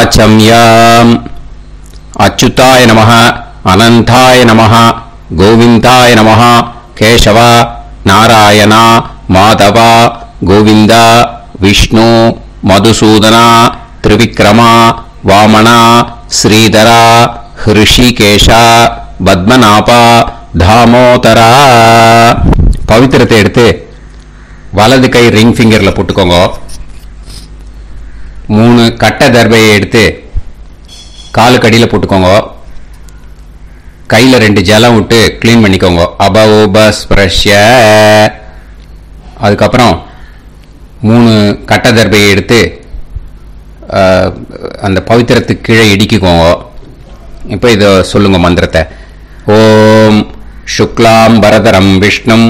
वाचम्याम् अच्युताय नमः अनंताय नमः गोविंदाय नमः केशव नारायण माधव गोविंद विष्णु मधुसूदन त्रिविक्रम वामन श्रीधर ऋषिकेश पद्मनाभ दामोदर पवित्रத்தை எடுத்து வலது கை ரிங் ஃபிங்கர்ல போட்டுக்கோங்க. 3 கட்ட தர்பையை எடுத்து காலுக்கு அடியில போட்டுக்கோங்க. கையில 2 ஜலம் விட்டு க்ளீன் பண்ணிக்கோங்க. அபௌபஸ்ப்ரஷ்ய. அதுக்கப்புறம் 3 கட்ட தர்பையை எடுத்து அந்த பவித்திரத்துக்கு கீழே இடிக்கிக்கோங்க. இப்போ இதை சொல்லுங்க மந்திரத்தை. ஓம் शुक्लां वरदरं विष्णुं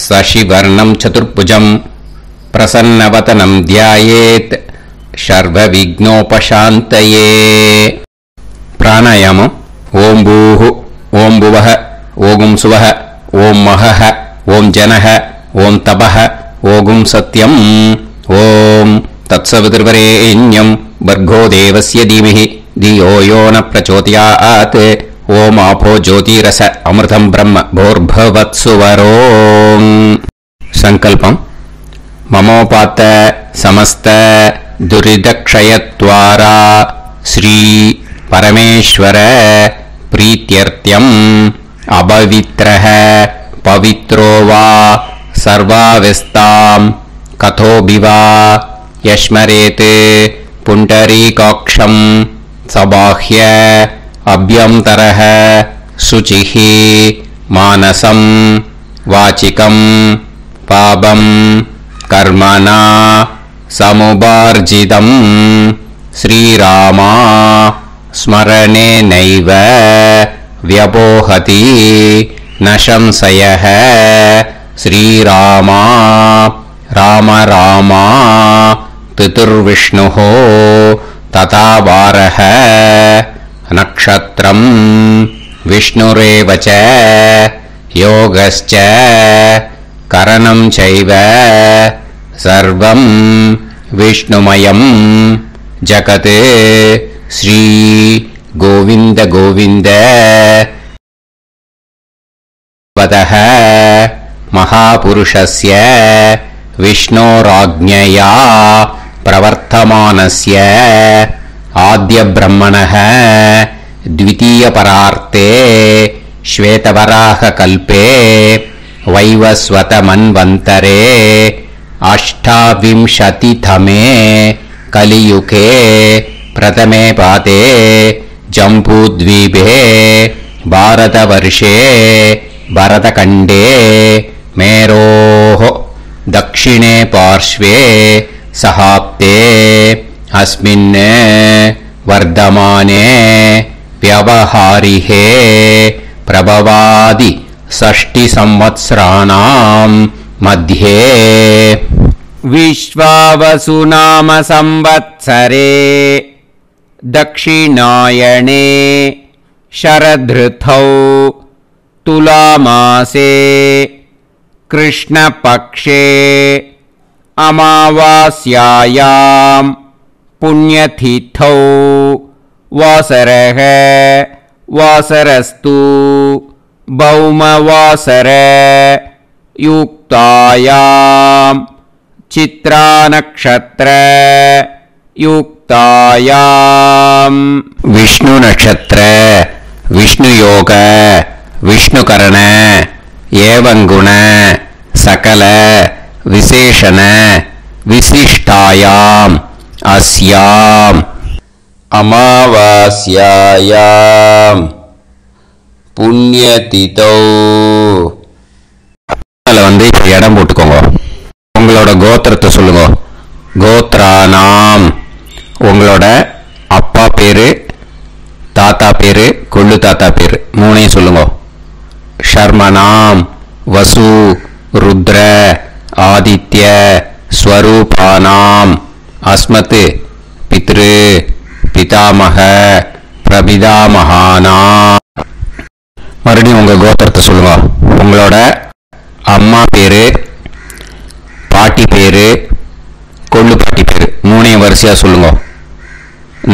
शशिवर्णं चतुर्भुजं प्रसन्नवदनं ध्यायेत् सर्वविघ्नोपशान्तये. प्राणायामम्. ओं भूः ओं भुवः ओं सुवः ओं महः ओं जनः ओं तपः ओं सत्यम् ओं तत्सवितुर्वरेण्यं भर्गो देवस्य धीमहि धियो यो न प्रचोदयात् ओम आपो ज्योतिरस अमृतं ब्रह्म भोर्भवत्सुवरो. संकल्पम. ममोपात समस्त दुरिदक्षयत्वारा श्री परमेश्वर प्रीत्यर्थ्यम् अपवित्रः पवित्रो वा सर्वावस्थां कथोऽभिवा यस्मरेत् पुण्डरीकाक्षं सबाह्य अभ्यंतरः शुचिः मानसं वाचिकं पापं कर्मणा समुपार्जितं श्रीरामा स्मरणेनैव व्यपोहति न संशयः. श्रीरामा राम रामा पितुर्विष्णुः तथा वारः नक्षत्रं विष्णुरेव च योगश्च करणं चैव सर्वं विष्णुमयं जगत्. श्री गोविंद गोविंद वदः महापुरुषस्य विष्णोराज्ञया प्रवर्तमानस्य आद्य ब्रह्मणः द्वितीय परार्थे श्वेतवराह कल्पे वैवस्वत मन्वन्तरे अष्टाविंशतितमे कलियुगे प्रथमे पादे जम्बूद्वीपे भारतवर्षे भरतखण्डे मेरोः दक्षिणे पार्श्वे सहाब्दे अस्मिन् वर्धमाने व्यवहारिहे प्रभवादि 6 संवत्सराणां मध्ये विश्वावसु नाम संवत्सरे दक्षिणायणे शरदृतौ तुलामासे कृष्णपक्षे अमावास्यायां पुण्यतिथौ वासरः वासरस्तु भौमवासर युक्तायां चित्रानक्षत्र युक्तायां विष्णु नक्षत्र विष्णुयोग विष्णुकरण एवं गुण सकल विशेषण विशिष्टायां अस्यां अमावास्यायां पुण्यतिथौ வந்து இடம் போட்டுக்கோங்க. உங்களோட கோத்திரத்தை சொல்லுங்க. கோத்ரானாம் உங்களோட அப்பா பேரு, தாத்தா பேரு, கொள்ளு தாத்தா பேரு மூணையும் சொல்லுங்க. ஷர்மனாம் வசு ருத்ர ஆதித்ய ஸ்வரூபானாம் அஸ்மத் பித்ரு பிதாமக பிரபிதாமகானாம். மறுபடியும் உங்க கோத்திரத்தை சொல்லுங்க. உங்களோட அம்மா பேரு, பாட்டி பேரு, கொள்ளு பாட்டி பேரு மூணையும் வரிசையா சொல்லுங்க.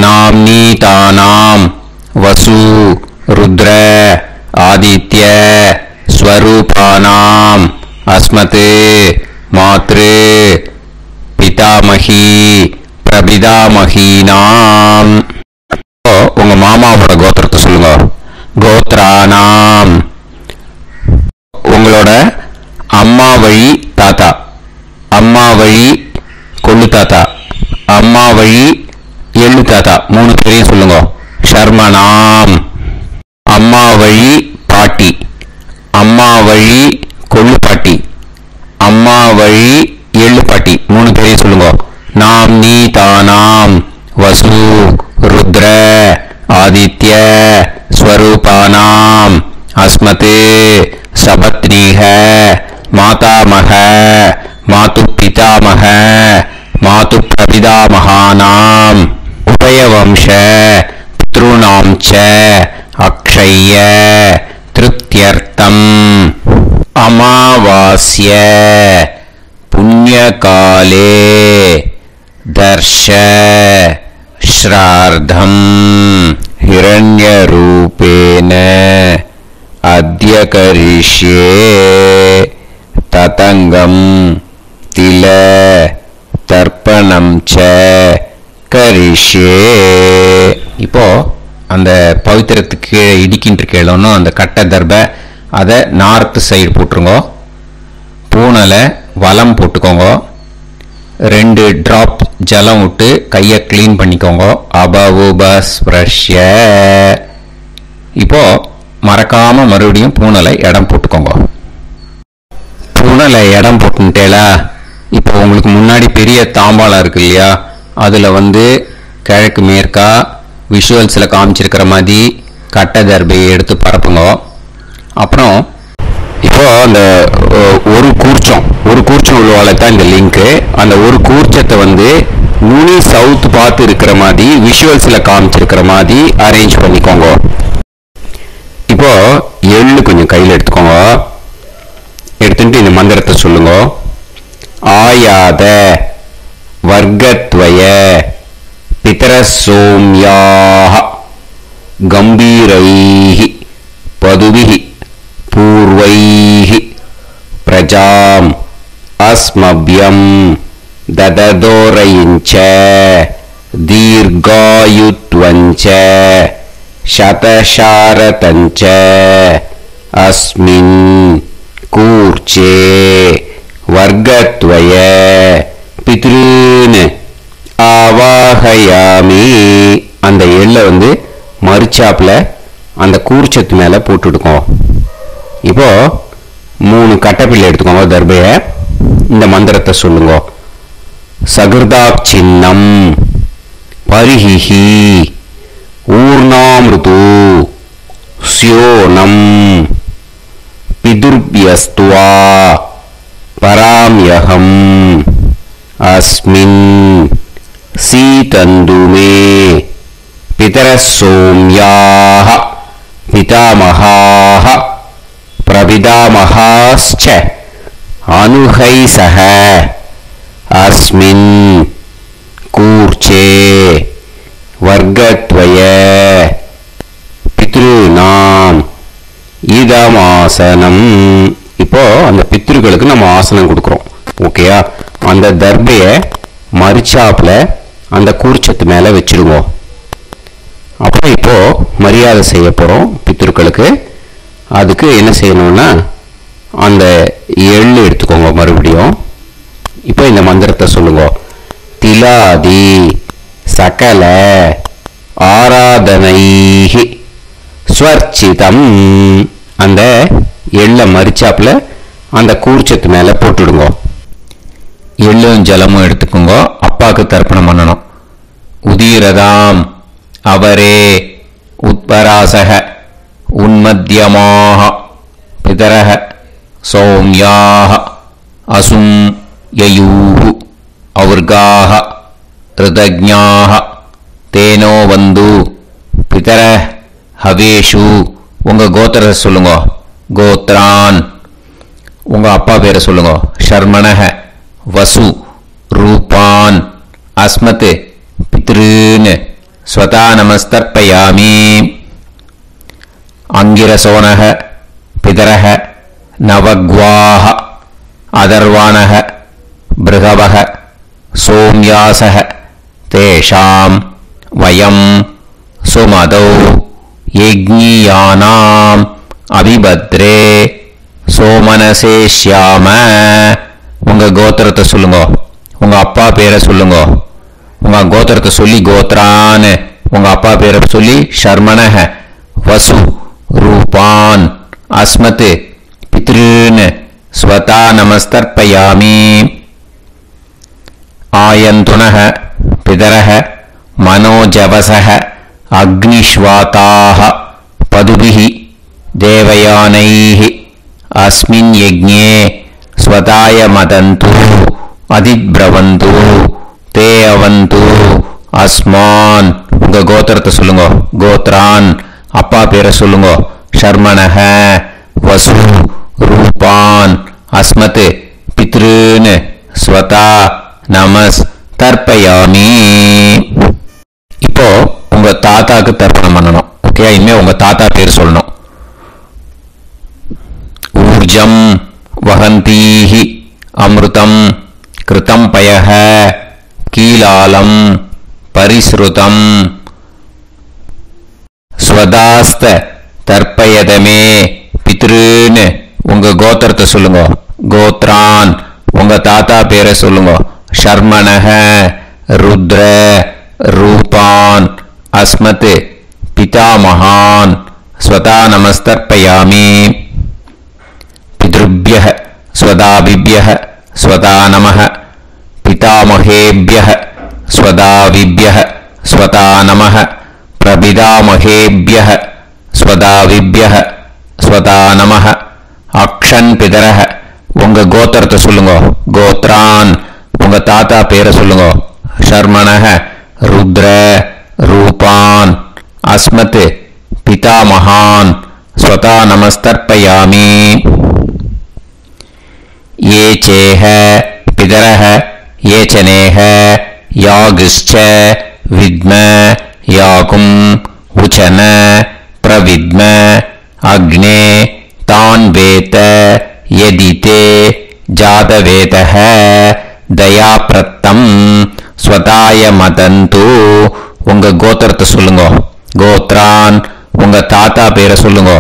नाम्नीतानां वसु रुद्र आदित्य स्वरूपानाम् अस्मते मातृ पितामही प्रपितामहीनाम् உங்க மாமாவோட கோத்திரத்தை சொல்லுங்க. கோத்ரானாம் உங்களோட அம்மா வழி தாத்தா, அம்மா வழி கொள்ளு தாத்தா, அம்மா வழி எள்ளு தாத்தா, 3 பேரையும் சொல்லுங்க. ஷர்மனாம் அம்மா வழி பாட்டி, அம்மா வழி கொள்ளு பாட்டி, அம்மா வழி எள்ளு பாட்டி, 3 பேரையும் சொல்லுங்க. நாம் நீ தானாம் வசு रुद्र आदित्य स्वरूपानाम् अस्मते सपत्नीः मातामह मातुपितामह मातुप्रपितामहानाम् उभयवंश पितॄणां च अक्षय्य तृप्त्यर्थम् अमावास्य पुण्यकाले दर्श श्रार्धं हिरण्यरूपेण अद्य करिष्ये ततंगं तिल तर्पणं च करिष्ये. இப்போ அந்த பவித்திரத்துக்கு இடிக்கின்ற கேளோன்னு அந்த கட்டை தர்பை அதை நார்த் சைடு போட்டுருங்க. பூனலை வலம் போட்டுக்கோங்க. 2 டிராப் ஜலம் விட்டு கையை கிளீன் பண்ணிக்கோங்க. அபவுபஸ்ப்ரஷ்ய. இப்போ மறக்காம மறுபடியும் பூனலை இடம் போட்டுக்கோங்க. பூனலை இடம் போட்டுட்டேலா. இப்போ உங்களுக்கு முன்னாடி பெரிய தாம்பாளம் இருக்கு இல்லையா, அதில் கிழக்கு மேற்கா விஷுவல்ஸில் காமிச்சிருக்கிற மாதிரி கட்டை தர்பையை எடுத்து பரப்புங்க. அப்புறம் இப்போ அந்த ஒரு கூர்ச்சம் உள்ளவால தான் இந்த லிங்க்கு. அந்த ஒரு கூர்ச்சத்தை நுனி சவுத் பார்த்து இருக்கிற மாதிரி விஷுவல்ஸில் காமிச்சிருக்கிற மாதிரி அரேஞ்ச் பண்ணிக்கோங்க. இப்போ எள்ளு கொஞ்சம் கையில் எடுத்துக்கோங்க. எடுத்துட்டு இந்த மந்திரத்தை சொல்லுங்க. ஆயாத வர்க்கத்வய பிதரசோம்யாக கம்பீரைஹி பதுபிஹி பூர்வைஹி பிரஜாம் அஸ்மப்யம் தததோரயிஞ்ச தீர்காயுத்வஞ்ச சதசாரதஞ்ச அஸ்மின் கூர்ச்சே வர்க்கத்வய பித்ருன் ஆவாஹயாமி. அந்த எள்ளை மறுச்சாப்புல அந்த கூர்ச்சத்து மேலே போட்டுடுக்கோம். இப்போ 3 கட்டப்பிள்ளை எடுத்துக்கோங்க. தர்பையை இந்த மந்திரத்தை சொல்லுங்க. சகிருதாப் சின்னம் பரிஹிஹி ஊர்ணாமிருது ஸ்யோனம் பிதுர்பியஸ்துவா பராம்யகம் அஸ்மின் சீதந்துமே பிதரசோம்யாக பிதாமகாः प्रपितामहाश्च अनुहैसः अस्मिन् कूर्चे वर्गत्वय பித்ருநாம் இதமாசனம். இப்போ அந்த பித்ருக்களுக்கு நம்ம ஆசனம் கொடுக்குறோம். ஓகேயா? அந்த தர்பையை மறுச்சாப்புல அந்த கூர்ச்சத்து மேலே வச்சிருவோம். அப்புறம் இப்போ மரியாதை செய்ய போகிறோம் பித்ருக்களுக்கு. அதுக்கு என்ன செய்யணும்னா அந்த எள்ளு எடுத்துக்கோங்க. மறுபடியும் இப்போ இந்த மந்திரத்தை சொல்லுங்க. திலாதி சகல ஆராதனைஹி ஸ்வர்ச்சிதம். அந்த எள்ளை மரிச்சாப்புல அந்த கூர்ச்சத்து மேலே போட்டுடுங்க. எள்ளும் ஜலமும் எடுத்துக்கோங்க. அப்பாவுக்கு தர்ப்பணம் பண்ணணும். உதீரதாம் அவரே உத்பராசக உன்மத்யமாக பிதரஹ சௌம்யாக அசும் யயூஹு அவர்காக ரிதஜ்ஞாக தேனோ வந்து பிதர ஹவேஷு. உங்கள் கோத்திரத்தை சொல்லுங்க. கோத்ரான். உங்கள் அப்பா பேரை சொல்லுங்க. ஷர்மணஹ வசு ரூபான் அஸ்மத் பித்ருன் ஸ்வதா நமஸ்தர்ப்பயாமி. அங்கிரசோனக பிதரக நவக்வாஹ அதர்வாணக பிருகவக சோம்யாசக தேஷாம் வயம் சுமதௌ யஜ்ஞியானாம் அபிபத்ரே சோமனசேஷ்யாம. உங்க கோத்திரத்தை சொல்லுங்க, உங்க அப்பா பேரை சொல்லுங்க. உங்க கோத்திரத்தை சொல்லி கோத்ரான்னு, உங்க அப்பா பேரை சொல்லி ஷர்மணஹ வசு ரூபான் அஸ்மத் பித்ருன்னு ஸ்வதா நமஸ்தர்ப்பயாமி. ஆயந்துனஹ பிதரஹ மனோஜவசஹ அக்னிஷ்வாதாஹ பதுபிஹி தேவயானைஹ அஸ்மின் யஜ்ஞே ஸ்வதாய மதந்து அதிப்ரவந்து தே அவது அஸ்மான். உங்க கோத்திரத்தை சொல்லுங்க, கோத்ரான் அப்பா பேரை சொல்லுங்க. ஷர்மணஹ வசு ரூபான் அஸ்மத் பித்ருன்னு ஸ்வதா நமஸ் தர்ப்பயாமி. இப்போ உங்க தாத்தாக்கு தர்ப்பணம் பண்ணணும். ஓகே, இனிமே உங்க தாத்தா பேர் சொல்லணும். ஊர்ஜம் வஹந்தீஹி அமிர்தம் கிருதம் பயஹ கீலாலம் பரிஸ்ருதம் ஸ்வதாஸ்த தர்ப்பயதமே பித்ருன்னு உங்க கோத்திரத்தை சொல்லுங்க. கோத்ரான் உங்க தாத்தா பேரை சொல்லுங்க. ஷர்மணஹ ருத்ர ரூபான் அஸ்மத் பிதாமகான் ஸ்வதா நமஸ்தர்ப்பயாமி. பித்ருப்யஹ ஸ்வதாபிப்யஹ ஸ்வதா நமஹ பிதாமகேப்யஹ ஸ்வதாவிப்யஹ ஸ்வதா நமஹ பிரபிதாமகேப்யஹ ஸ்வதாவிப்யஹ ஸ்வதா நமஹ. அக்ஷன் பிதரஹ உங்க கோத்திரத்தை சொல்லுங்க. கோத்ரான் உங்க தாத்தா பேரை சொல்லுங்க. ஷர்மணஹ ருத்ர ரூபான் அஸ்மத் பிதாமகான் ஸ்வதா நமஸ்தர்ப்பயாமி. ये चेह पितरः ये चनेह यागश्च विद्म याकुम् उचन प्रविद्म अग्ने तान् वेत यदिते जातवेतः दयाप्रत्तम् स्वताय मदन्तु. உங்க கோத்திரத்தை சொல்லுங்க. கோத்ரான் உங்க தாத்தா பேரை சொல்லுங்க.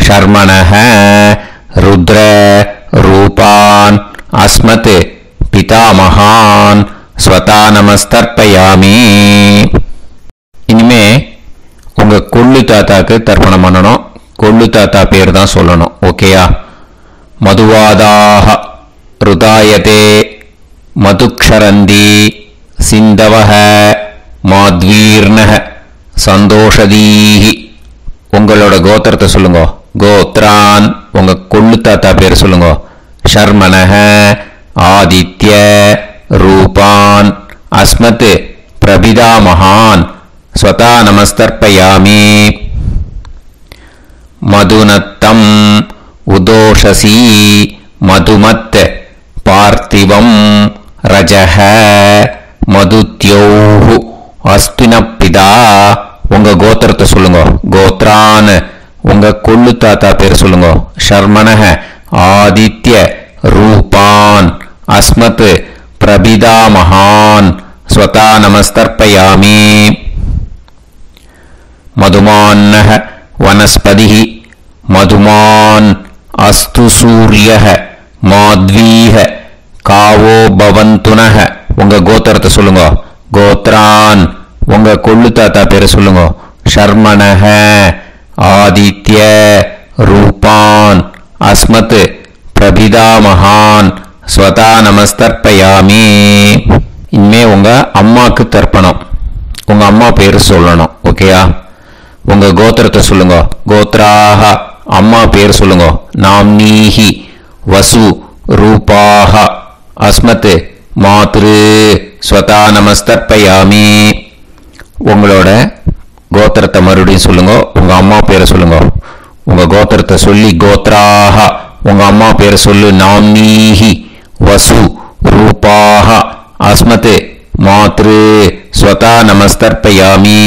ஷர்மணஹ ருத்ர ரூபான் அஸ்மத் பிதாமகான் ஸ்வதா நமஸ்தர்ப்பயாமி. இனிமே உங்க கொள்ளு தாத்தாக்கு தர்ப்பணம் பண்ணணும். கொள்ளு தாத்தா பேர் தான் சொல்லணும். ஓகேயா? மதுவாதாக ருதாயதே மதுக்ஷரந்தி சிந்தவஹ மாத்வீர்ணஹ சந்தோஷதீஹி. உங்களோட கோத்திரத்தை சொல்லுங்க. கோத்ரான் உங்க கொள்ளு தாத்தா பேர் சொல்லுங்க. ஷர்மணஹ ஆதித்ய ரூபான் அஸ்மத் பிரபிதாமகான் ஸ்வதா நமஸ்தர்ப்பயாமி. மதுநத்தம் உதோஷசி மதுமத் பார்த்திவம் ரஜஹ மதுத்யோஹு அஸ்பினப்பிதா. உங்க கோத்திரத்தை சொல்லுங்க. கோத்ரான் உங்க கொள்ளு தாத்தா பேர் சொல்லுங்க. ஷர்மணஹ ஆதித்ய ரூபான் அஸ்மத் பிரபிதாமகான் ஸ்வதா நமஸ்தர்ப்பயாமி. மதுமான்னஹ வனஸ்பதிஹி மதுமான் அஸ்து சூரியஹ மாத்வீஹ காவோ பவந்துனஹ. உங்க கோத்திரத்தை சொல்லுங்க. கோத்ரான் உங்க கொள்ளு தாத்தா பேரை சொல்லுங்க. ஷர்மணஹ ஆதித்ய ரூபான் அஸ்மத் பிரபிதாமகான் ஸ்வதா நமஸ்தர்ப்பயாமி. இனிமே உங்க அம்மாக்கு தர்ப்பணம். உங்க அம்மா பேரு சொல்லணும். ஓகேயா? உங்க கோத்திரத்தை சொல்லுங்க. கோத்ராஹ அம்மா பேர் சொல்லுங்க. நாம்னீஹி வசு ரூபாஹ அஸ்மத் மாத்ரு ஸ்வதா நமஸ்தர்ப்பயாமி. உங்களோட கோத்திரத்தை மறுபடியும் சொல்லுங்க. உங்க அம்மா பேரை சொல்லுங்க. உங்க கோத்திரத்தை சொல்லி கோத்ராஹ உங்க அம்மா பேரை சொல்லு. நாம்னீஹி வசு ரூபாஹ அஸ்மத் மாத்ரு ஸ்வதா நமஸ்தர்ப்பயாமி.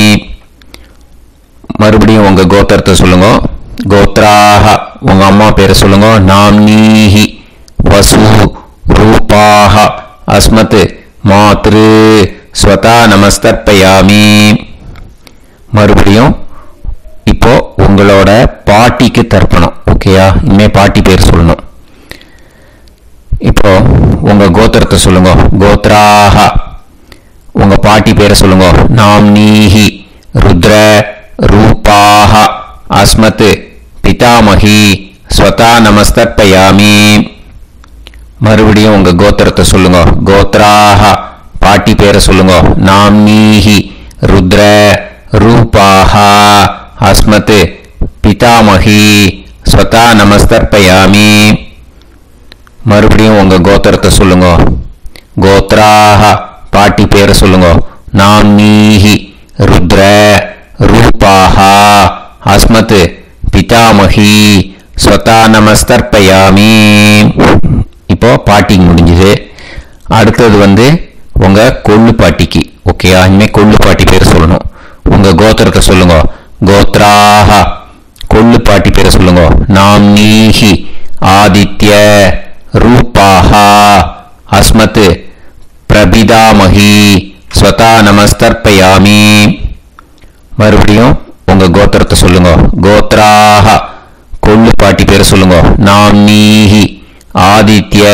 மறுபடியும் உங்க கோத்திரத்தை சொல்லுங்க. கோத்ராஹ உங்க அம்மா பேரை சொல்லுங்க. நாம்னீஹி வசு ரூபாஹ அஸ்மத் மாத்ரு ஸ்வதா நமஸ்தர்ப்பயாமி. மறுபடியும் இப்போ உங்களோட பாட்டிக்கு தர்ப்பணம். ஓகேயா? இனிமே பாட்டி பேர் சொல்லணும். இப்போ உங்க கோத்திரத்தை சொல்லுங்க. கோத்ராஹ உங்க பாட்டி பேரை சொல்லுங்க. நாம்னீஹி ருத்ர ரூபாஹ அஸ்மத் பிதாமகி ஸ்வதா நமஸ்தர்ப்பயாமி. மறுபடியும் உங்க கோத்திரத்தை சொல்லுங்க. கோத்ராஹ பாட்டி பேரை சொல்லுங்க. நாம்னீஹி ருத்ர ரூபாஹ அஸ்மத் பிதாமகி ஸ்வதா நமஸ்தர்ப்பயாமி. மறுபடியும் உங்க கோத்திரத்தை சொல்லுங்க. கோத்ராஹ பாட்டி பேரை சொல்லுங்க. நாம்னீஹி ருத்ர ரூபாஹ அஸ்மத் பிதாமகி ஸ்வதா நமஸ்தர்ப்பயாமி. இப்போ பாட்டி முடிஞ்சது. அடுத்தது உங்க கொள்ளு பாட்டிக்கு. ஓகேயா? இனிமே கொள்ளு பாட்டி பேர் சொல்லணும். உங்க கோத்திரத்தை சொல்லுங்க. கோத்ராஹ கொள்ளு பாட்டி பேரை சொல்லுங்க. நாம்னீஹி ஆதித்ய ரூபாஹ அஸ்மத் பிரபிதாமகி ஸ்வதா நமஸ்தர்ப்பயாமி. மறுபடியும் உங்க கோத்திரத்தை சொல்லுங்க. கோத்ராஹ கொள்ளு பாட்டி பேரை சொல்லுங்க. நாம்னீஹி ஆதித்ய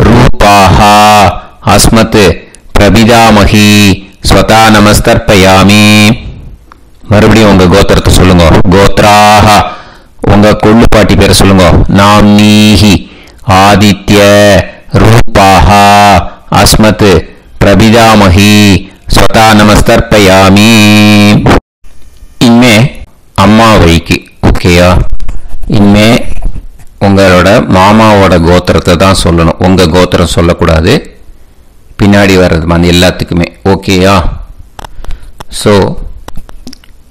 ரூபாஹ அஸ்மத் பிரபிதாமகி ஸ்வதா நமஸ்தர்ப்பயாமி. மறுபடியும் உங்க கோத்திரத்தை சொல்லுங்க. கோத்ராஹ உங்க கொள்ளு பாட்டி பேரை சொல்லுங்க. நாம்னீஹி ஆதித்ய ரூபாஹ அஸ்மத் பிரபிதாமகி ஸ்வதா நமஸ்தர்ப்பயாமி. இனிமே அம்மா வழிக்கு. ஓகேயா? இனிமே உங்களோட மாமாவோட கோத்திரத்தை தான் சொல்லணும். உங்க கோத்திரம் சொல்லக்கூடாது. பின்னாடி வர்றது எல்லாத்துக்குமே. ஓகேயா? ஸோ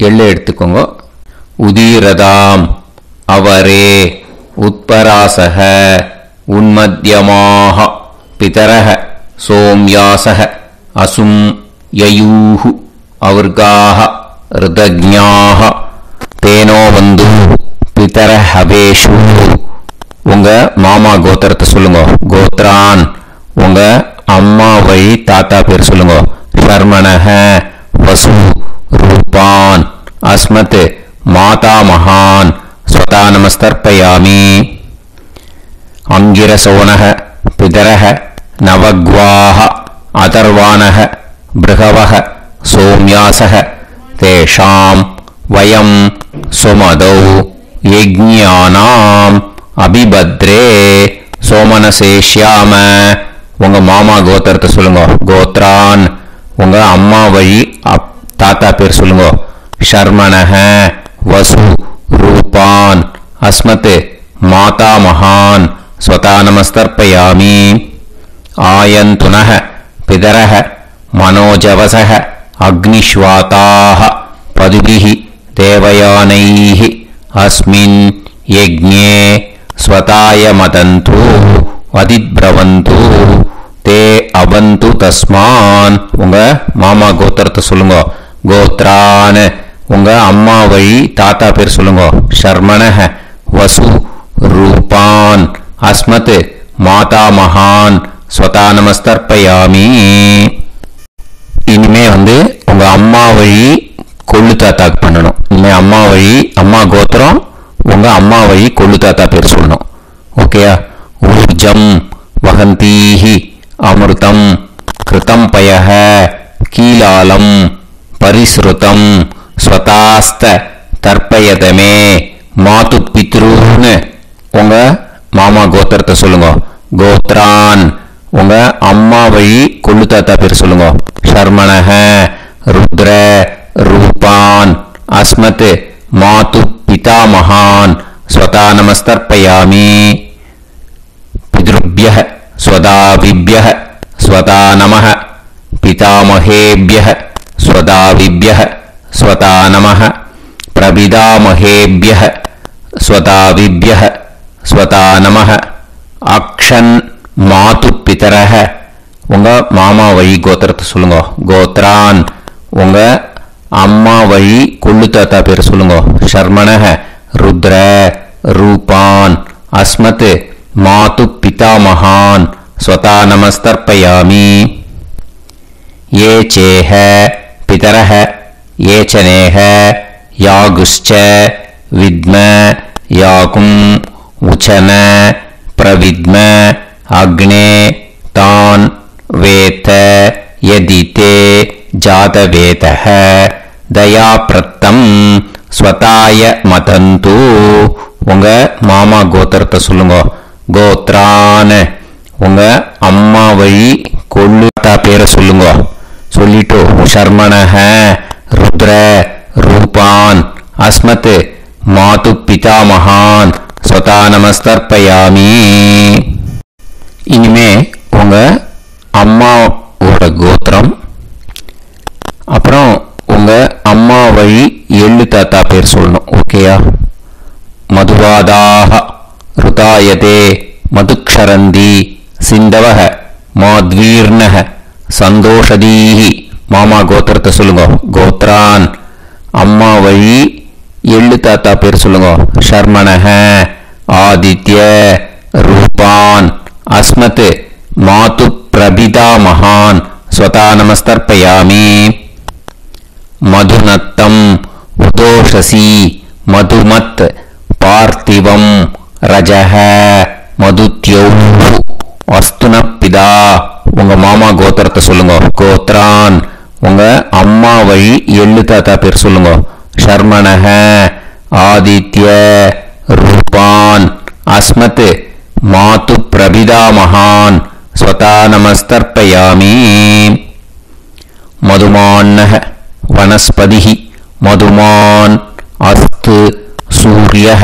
எள்ளு எடுத்துக்கோங்க. உதீரதாம் அவரே உத்பராசக உன்மத்யமாக பிதரக சோம்யாசக அசும் யயூஹு அவர்காக ருதஜ்ஞாக தேனோ வந்து பிதர ஹவேஷு. உங்க மாமா கோத்திரத்தை சொல்லுங்க. கோத்ரான் உங்க அம்மா வழி தாத்தா பேர் சொல்லுங்க. ஷர்மணஹ வசு ரூபான் அஸ்மத் மாதா மகான் ஸ்வதா நமஸ்தர்ப்பயாமி. அங்கிரசோனஹ பிதரஹ நவக்வாஹ அதர்வாணஹ பிருகவஹ சோம்யாசஹ தேஷாம் வயம் சுமதௌ யஜ்ஞானாம் அபிபத்ரே சோமனசேஷ்யாம. உங்க மாமா கோத்திரத்தை சொல்லுங்க. கோத்ரான் உங்க அம்மா வழி தாத்தா பேர் சொல்லுங்க. ஷர்மணஹ வசு ரூபான் அஸ்மத் மாதா மகான் ஸ்வதா நமஸ்தர்ப்பயாமி. ஆயந்துனஹ பிதரஹ மனோஜவசஹ அக்னிஷ்வாதாஹ பதுபிஹி தேவயானைஹி அஸ்மின் யஜ்ஞே ஸ்வதாய மதந்து அதிப்ரவந்து தே அபந்து தஸ்மான். உங்க மாமா கோத்திரத்தை சொல்லுங்க. கோத்ரான் உங்க அம்மா வழி தாத்தா பேர் சொல்லுங்க. ஷர்மணஹ வசு ரூபான் அஸ்மத் மாதா மகான் ஸ்வதா நமஸ்தர்ப்பயாமி. இனிமே உங்க அம்மா வழி கொள்ளு தாத்தாக்கு பண்ணணும். இனிமே அம்மா வழி அம்மா கோத்திரம் உங்க அம்மா வழி கொள்ளு தாத்தா பேர் சொல்லணும். ஓகேயா? ஊர்ஜம் வகந்தீஹி அமிர்தம் கிருதம் பயஹ கீலாலம் பரிஸ்ருதம் ஸ்வதாஸ்த தர்ப்பயதமே மாது பித்ருன்னு. உங்க மாமா கோத்திரத்தை சொல்லுங்க. கோத்ரான் உங்க அம்மா வழி கொள்ளு தாத்தா பேர் சொல்லுங்க. ஷர்மணஹ ருத்ர ரூபான் அஸ்மத் மாது பிதாமகான் ஸ்வதா நமஸ்தர்ப்பயாமி. பித்ருப்யஹ ஸ்வதாவிப்யஹ ஸ்வதா நமஹ பிதாமகேப்யஹ ஸ்வதாவிப்யஹ ஸ்வதா நமஹ பிரபிதாமகேப்யஹ ஸ்வதாவிப்யஹ ஸ்வதா நமஹ. அக்ஷன் மாது பிதரஹ உங்க மாமா வழி கோத்திரத்தை சொல்லுங்க. கோத்ரான் உங்க அம்மா வழி கொள்ளு தாத்தா பேர் சொல்லுங்க. ஷர்மணஹ ருத்ர ரூபான் அஸ்மத் மாது பிதாமகான் ஸ்வதா நமஸ்தர்ப்பயாமி. ये चेह पितरः ये चनेह यागुश्च विद्म याकुं उचन प्रविद्म अग्ने तान् वेत यदिते जातवेतः दयाप्रत्तम् स्वताय मतन्तु. உங்க மாமா கோத்திரத்தை சொல்லுங்க. கோத்ரான் உங்க அம்மா வழி கொள்ளு தாத்தா பேரை சொல்லுங்க. சொல்லிட்டு ஷர்மணஹ ருத்ர ரூபான் அஸ்மத் மாது பிதாமகான் ஸ்வதா நமஸ்தர்ப்பயாமி. இனிமே உங்க அம்மாவோட கோத்திரம், அப்புறம் உங்க அம்மா வழி எள்ளு தாத்தா பேர் சொல்லணும். ஓகேயா? மதுவாதாக ருதாயதே மதுக்ஷரந்தி சிந்தவஹ மாத்வீர்ணஹ சந்தோஷதீஹி. மாமா கோத்திரத்தை சொல்லுங்க. கோத்ரான் அம்மா வழி எள்ளு தாத்தா பேர் சொல்லுங்க. ஷர்மணஹ ஆதித்ய ரூபான் அஸ்மத் மாது பிரபிதா மகான் ஸ்வதா நமஸ்தர்ப்பயாமி. மதுநத்தம் உதோஷசி மதுமத் பார்த்திவம் ரஜஹ மதுத்யௌ அஸ்துனப்பிதா. உங்க மாமா கோத்திரத்தை சொல்லுங்க. கோத்ரான் உங்க அம்மா வழி எள்ளு தாத்தா பேர் சொல்லுங்க. ஷர்மணஹ ஆதித்ய ரூபான் அஸ்மத் மாது பிரபிதா மகான் ஸ்வதா நமஸ்தர்ப்பயாமி. மதுமான்னஹ வனஸ்பதிஹ மதுமான் அஸ்து சூரியஹ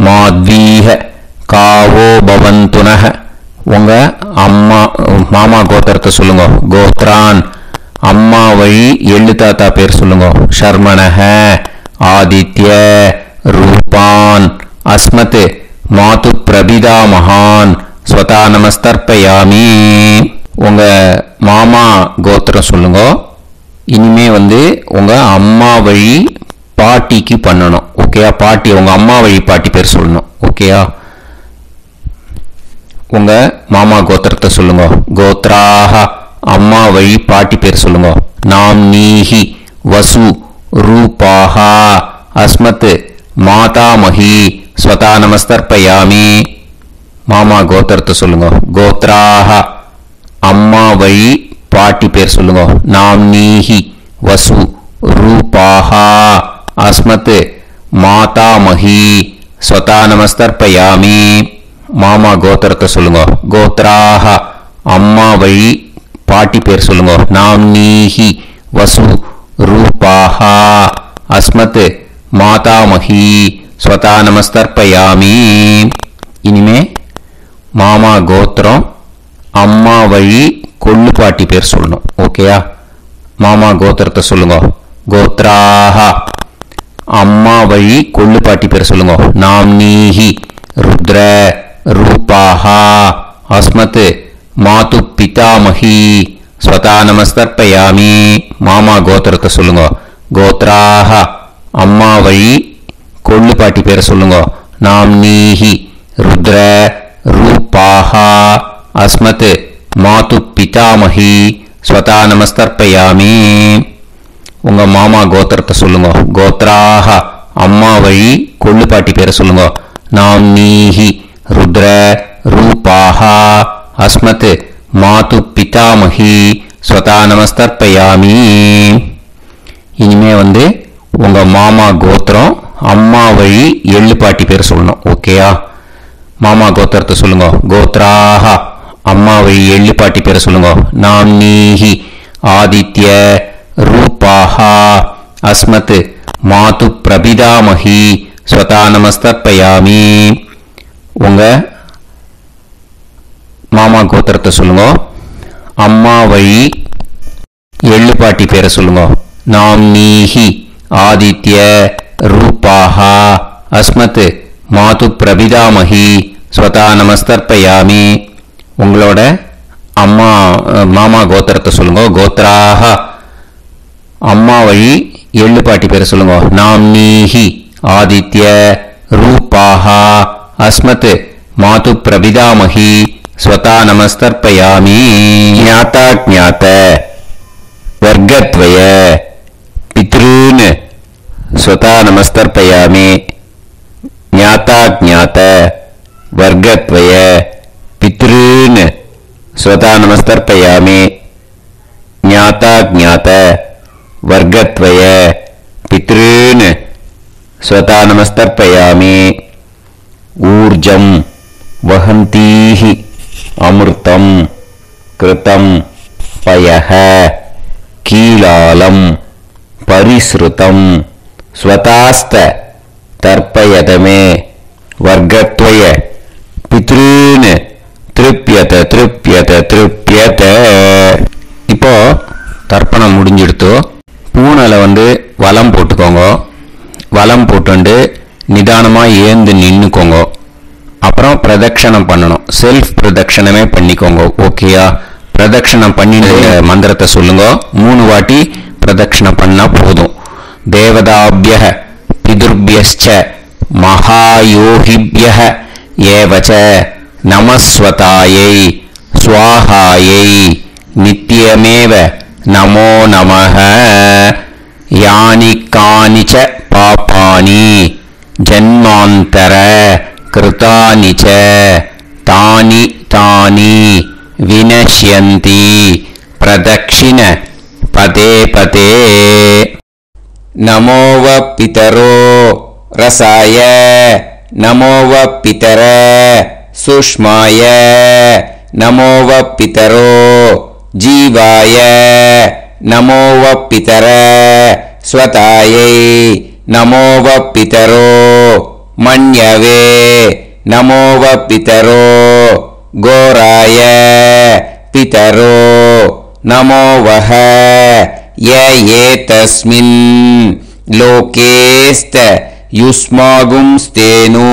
மாத்வீஹ காவோ பவந்துனஹ. உங்க அம்மா மாமா கோத்திரத்தை சொல்லுங்க. கோத்ரான் அம்மா வழி எள்ளு தாத்தா பேர் சொல்லுங்க. ஷர்மணஹ ஆதித்ய ரூபான் அஸ்மத் மாது பிரபிதா மகான் ஸ்வதா நமஸ்தர்ப்பயாமி. உங்க மாமா கோத்திரம் சொல்லுங்க. இனிமே உங்க அம்மா வழி பாட்டிக்கு பண்ணணும். ஓகேயா? பாட்டி உங்க அம்மா வழி பாட்டி பேர் சொல்லணும். ஓகேயா? உங்க மாமா கோத்திரத்தை சொல்லுங்க. கோத்ராஹ அம்மா வழி பாட்டி பேர் சொல்லுங்க. நாம் நீஹி வசு ரூபாஹா அஸ்மத் மாதாமஹி ஸ்வதா நமஸ்தர்ப்பயாமி. மாமா கோத்திரத்தை சொல்லுங்க. கோத்ராஹ அம்மா வழி பாட்டி பேர் சொல்லுங்க. நாம் நீஹி வசு ரூபாஹா அஸ்மத் மாதாமஹி ஸ்வதா நமஸ்தர்ப்பயாமி. மாமா கோத்திரத்தை சொல்லுங்க. கோத்ராஹ அம்மா வழி பாட்டி பேர் சொல்லுங்க. நாம் நீஹி வசு ரூபாஹா அஸ்மத் மாதாமஹி ஸ்வதா நமஸ்தர்ப்பயாமி. இனிமே மாமா கோத்திரம் அம்மா வழி கொள்ளு பாட்டி பேர் சொல்லணும். ஓகேயா? மாமா கோத்திரத்தை சொல்லுங்க. கோத்ராஹ அம்மா வழி கொள்ளு பாட்டி பேர் சொல்லுங்க. நாம் நீஹி ருத்ர ரூபாஹா அஸ்மத் மாது பிதாமஹி ஸ்வதா நமஸ்தர்ப்பயாமி. மாமா கோத்திரத்தை சொல்லுங்க. கோத்ராஹ அம்மா வழி கொள்ளு பாட்டி பேர் சொல்லுங்க. நாம் நீஹி ருத்ர ரூபாஹா அஸ்மத் மாது பிதாமஹி ஸ்வதா நமஸ்தர்ப்பயாமி. உங்க மாமா கோத்திரத்தை சொல்லுங்க. கோத்ராஹ அம்மா வழி கொள்ளு பாட்டி பேரை சொல்லுங்க. நாம் நீஹி ருத்ர ரூபாஹா அஸ்மத் மாது பிதாமஹி ஸ்வதா நமஸ்தர்ப்பயாமி. இனிமே உங்க மாமா கோத்திரம் அம்மா வழி எள்ளு பாட்டி பேர் சொல்லணும். ஓகேயா? மாமா கோத்திரத்தை சொல்லுங்க. கோத்ராஹ அம்மா வழி எள்ளு பாட்டி பேரை சொல்லுங்க. நாம் நீஹி ஆதித்ய ரூபாஹா அஸ்மத் மாது பிரபிதாமஹி ஸ்வதா நமஸ்தர்ப்பயாமி. உங்க மாமா கோத்திரத்தை சொல்லுங்க. அம்மா வழி எள்ளு பாட்டி பேரை சொல்லுங்க. நாம் நீஹி ஆதித்ய ரூபாஹா அஸ்மத் மாது பிரபிதாமஹி ஸ்வதா நமஸ்தர்ப்பயாமி. உங்களோட மாமா கோத்திரத்தை சொல்லுங்க. கோத்ராஹ அம்மா வழி எள்ளு பாட்டி பேரை சொல்லுங்க. நாம்னீஹி ஆதித்ய ரூபாஹா அஸ்மத் மாது பிரபிதாமஹி ஸ்வதா நமஸ்தர்ப்பயாமி. ஞாதா ஞாத வர்க்கத்வய பித்ருன் ஸ்வதா நமஸ்தர்ப்பயாமி. ஞாதா ஞாத வர்க்கத்வய பித்ருன் ஸ்வதா நமஸ்தர்ப்பயாமி. ஞாதா ஞாத வர்க்கத்வய பித்ருன் ஸ்வதா நமஸ்தர்ப்பயாமி. ஊர்ஜம் வஹந்தீஹி அமிர்தம் கிருதம் பயஹ கீலாலம் பரிஸ்ருதம் ஸ்வதாஸ்த தர்ப்பயதமே. வர்க்கத்வய பித்ருன் திருப்யத திருப்யத திருப்யத. இப்போ தர்ப்பணம் முடிஞ்சிடுத்து. பூனலை வலம் போட்டுக்கோங்க. வலம் போட்டு நிதானமாக ஏந்து நின்றுக்கோங்க. அப்புறம் பிரதட்சணம் பண்ணணும். செல்ஃப் பிரதட்சணமே பண்ணிக்கோங்க. ஓகேயா? பிரதட்சணம் பண்ணிட்டு மந்திரத்தை சொல்லுங்க. 3 வாட்டி பிரதட்சணம் பண்ணா போதும். தேவதாபிய பிதுர்பியஸ்ச மகாயோகிபிய ஏவச்ச நமஸ்வதாயை ஸ்வாஹாயை நித்யமேவ நமோ நமஹ. யானி கானிச்ச பாபானி ஜன்மாந்தர கிருதானி ச தானி தானி வினஷ்யந்தி பிரதக்ஷிண பதே பதே. நமோவ பிதரோ ரசாய நமோவ பிதர சுஷ்மாய நமோவ பிதரோ ஜீவாய நமோவ பிதர ஸ்வதாயை நமோவ பிதரோ மன்யவே நமோவ பிதரோ கோராய பிதரோ நமோவஹ. ஏதஸ்மின் லோகேஸ்த யுஸ்மாகும்ஸ்தேனு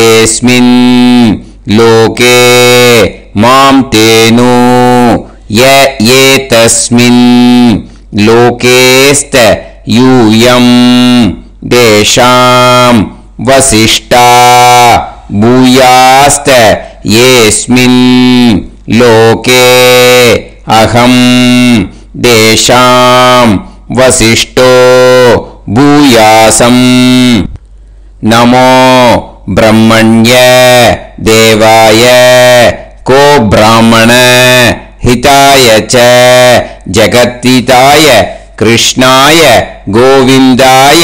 ஏஸ்மின் லோகே மாம் தேனு. ஏதஸ்மின் லோகேஸ்த யூயம் தேஷாம் வசிஷ்டா பூயாஸ்த ஏஸ்மின் லோகே அகம் தேஷாம் வசிஷ்டோ பூயாசம். நமோ பிரம்மண்ய தேவாய கோ பிராமண ஹிதாய ச ஜகத்ஹிதாய கிருஷ்ணாய கோவிந்தாய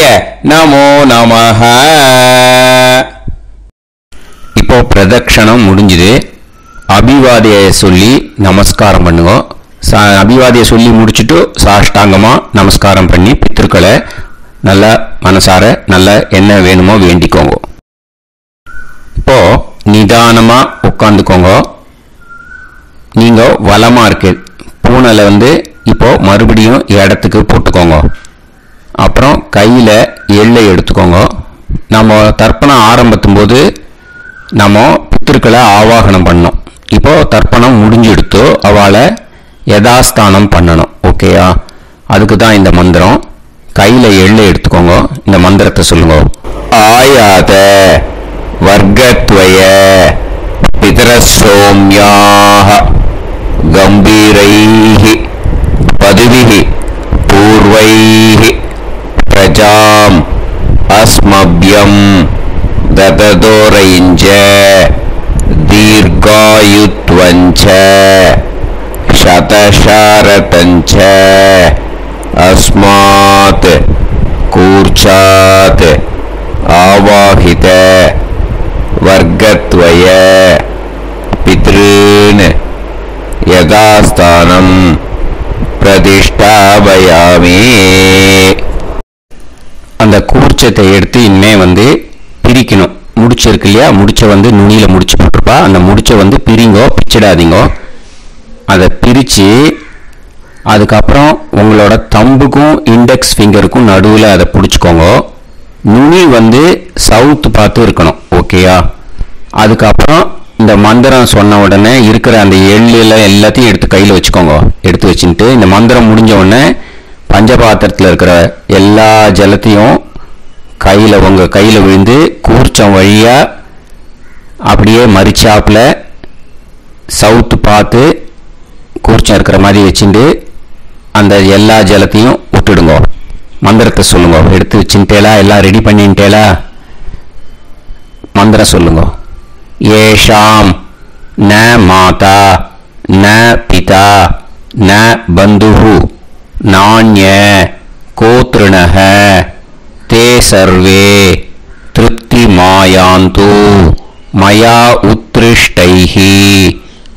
நமோ நமஹ. இப்போ பிரதட்சணம் முடிஞ்சுது. அபிவாதியை சொல்லி நமஸ்காரம் பண்ணுங்க. அபிவாதியை சொல்லி முடிச்சுட்டு சாஷ்டாங்கமா நமஸ்காரம் பண்ணி பித்ருக்களை நல்ல மனசார நல்ல என்ன வேணுமோ வேண்டிக்கோங்க. இப்போ நிதானமா உட்காந்துக்கோங்க. நீங்க வலமா இருக்கு பூனலை இப்போ மறுபடியும் இடத்துக்கு போட்டுக்கோங்க. அப்புறம் கையில எள்ளை எடுத்துக்கோங்க. நம்ம தர்ப்பணம் ஆரம்பிக்கும் போது நம்ம பித்ருக்களை ஆவாகனம் பண்ணோம். இப்போ தர்ப்பணம் முடிஞ்செடுத்து அவளை யதாஸ்தானம் பண்ணணும். ஓகேயா? அதுக்கு தான் இந்த மந்திரம். கையில எள்ளை எடுத்துக்கோங்க. இந்த மந்திரத்தை சொல்லுங்க. ஆயாத வர்க்கத்வய பிதரசோம்யாஹ கம்பீரைஹி பதுவிஹி பூர்வைஹி பிரஜாம் அஸ்மப்யம் தததோரைஞ்ச தீர்காயுத்வஞ்ச சதசாரதஞ்ச அஸ்மாத் கூர்ச்சாத் ஆவாஹித வர்க்கத்வய பித்ருன் யதாஸ்தானம் பிரதிஷ்டாபயாமி. அந்த கூர்ச்சத்தை எடுத்து இனிமே பிரிக்கணும். முடிச்சிருக்கு இல்லையா? முடிச்ச நுனியில முடிச்சு போட்டிருப்பா. அந்த முடிச்ச பிரிங்கோ, பிச்சிடாதீங்கோ. அதை பிரித்து அதுக்கப்புறம் உங்களோட தம்புக்கும் இண்டெக்ஸ் ஃபிங்கருக்கும் நடுவில் அதை பிடிச்சிக்கோங்க. நுனி சவுத்து பார்த்து இருக்கணும். ஓகேயா? அதுக்கப்புறம் இந்த மந்திரம் சொன்ன உடனே இருக்கிற அந்த எள்ளில் எல்லாத்தையும் எடுத்து கையில் வச்சுக்கோங்க. எடுத்து வச்சுட்டு இந்த மந்திரம் முடிஞ்ச உடனே பஞ்சபாத்திரத்தில் இருக்கிற எல்லா ஜலத்தையும் உங்கள் கையில் விழுந்து கூர்ச்சம் வழியாக அப்படியே மறிச்சாப்பில் சவுத்து பார்த்து கூர்ச்சம் இருக்கிற மாதிரி வச்சுட்டு அந்த எல்லா ஜலத்தையும் விட்டுடுங்க. மந்திரத்தை சொல்லுங்க. எடுத்து வச்சுட்டேலா? எல்லாம் ரெடி பண்ணிட்டேலா? மந்திரம் சொல்லுங்க. ஏஷாம் ந மாதா ந பிதா ந பந்துஹு நாண்ய கோத்ருணஹ தே சர்வே திருப்தி மாயாந்து மயா உத்ருஷ்டைஹி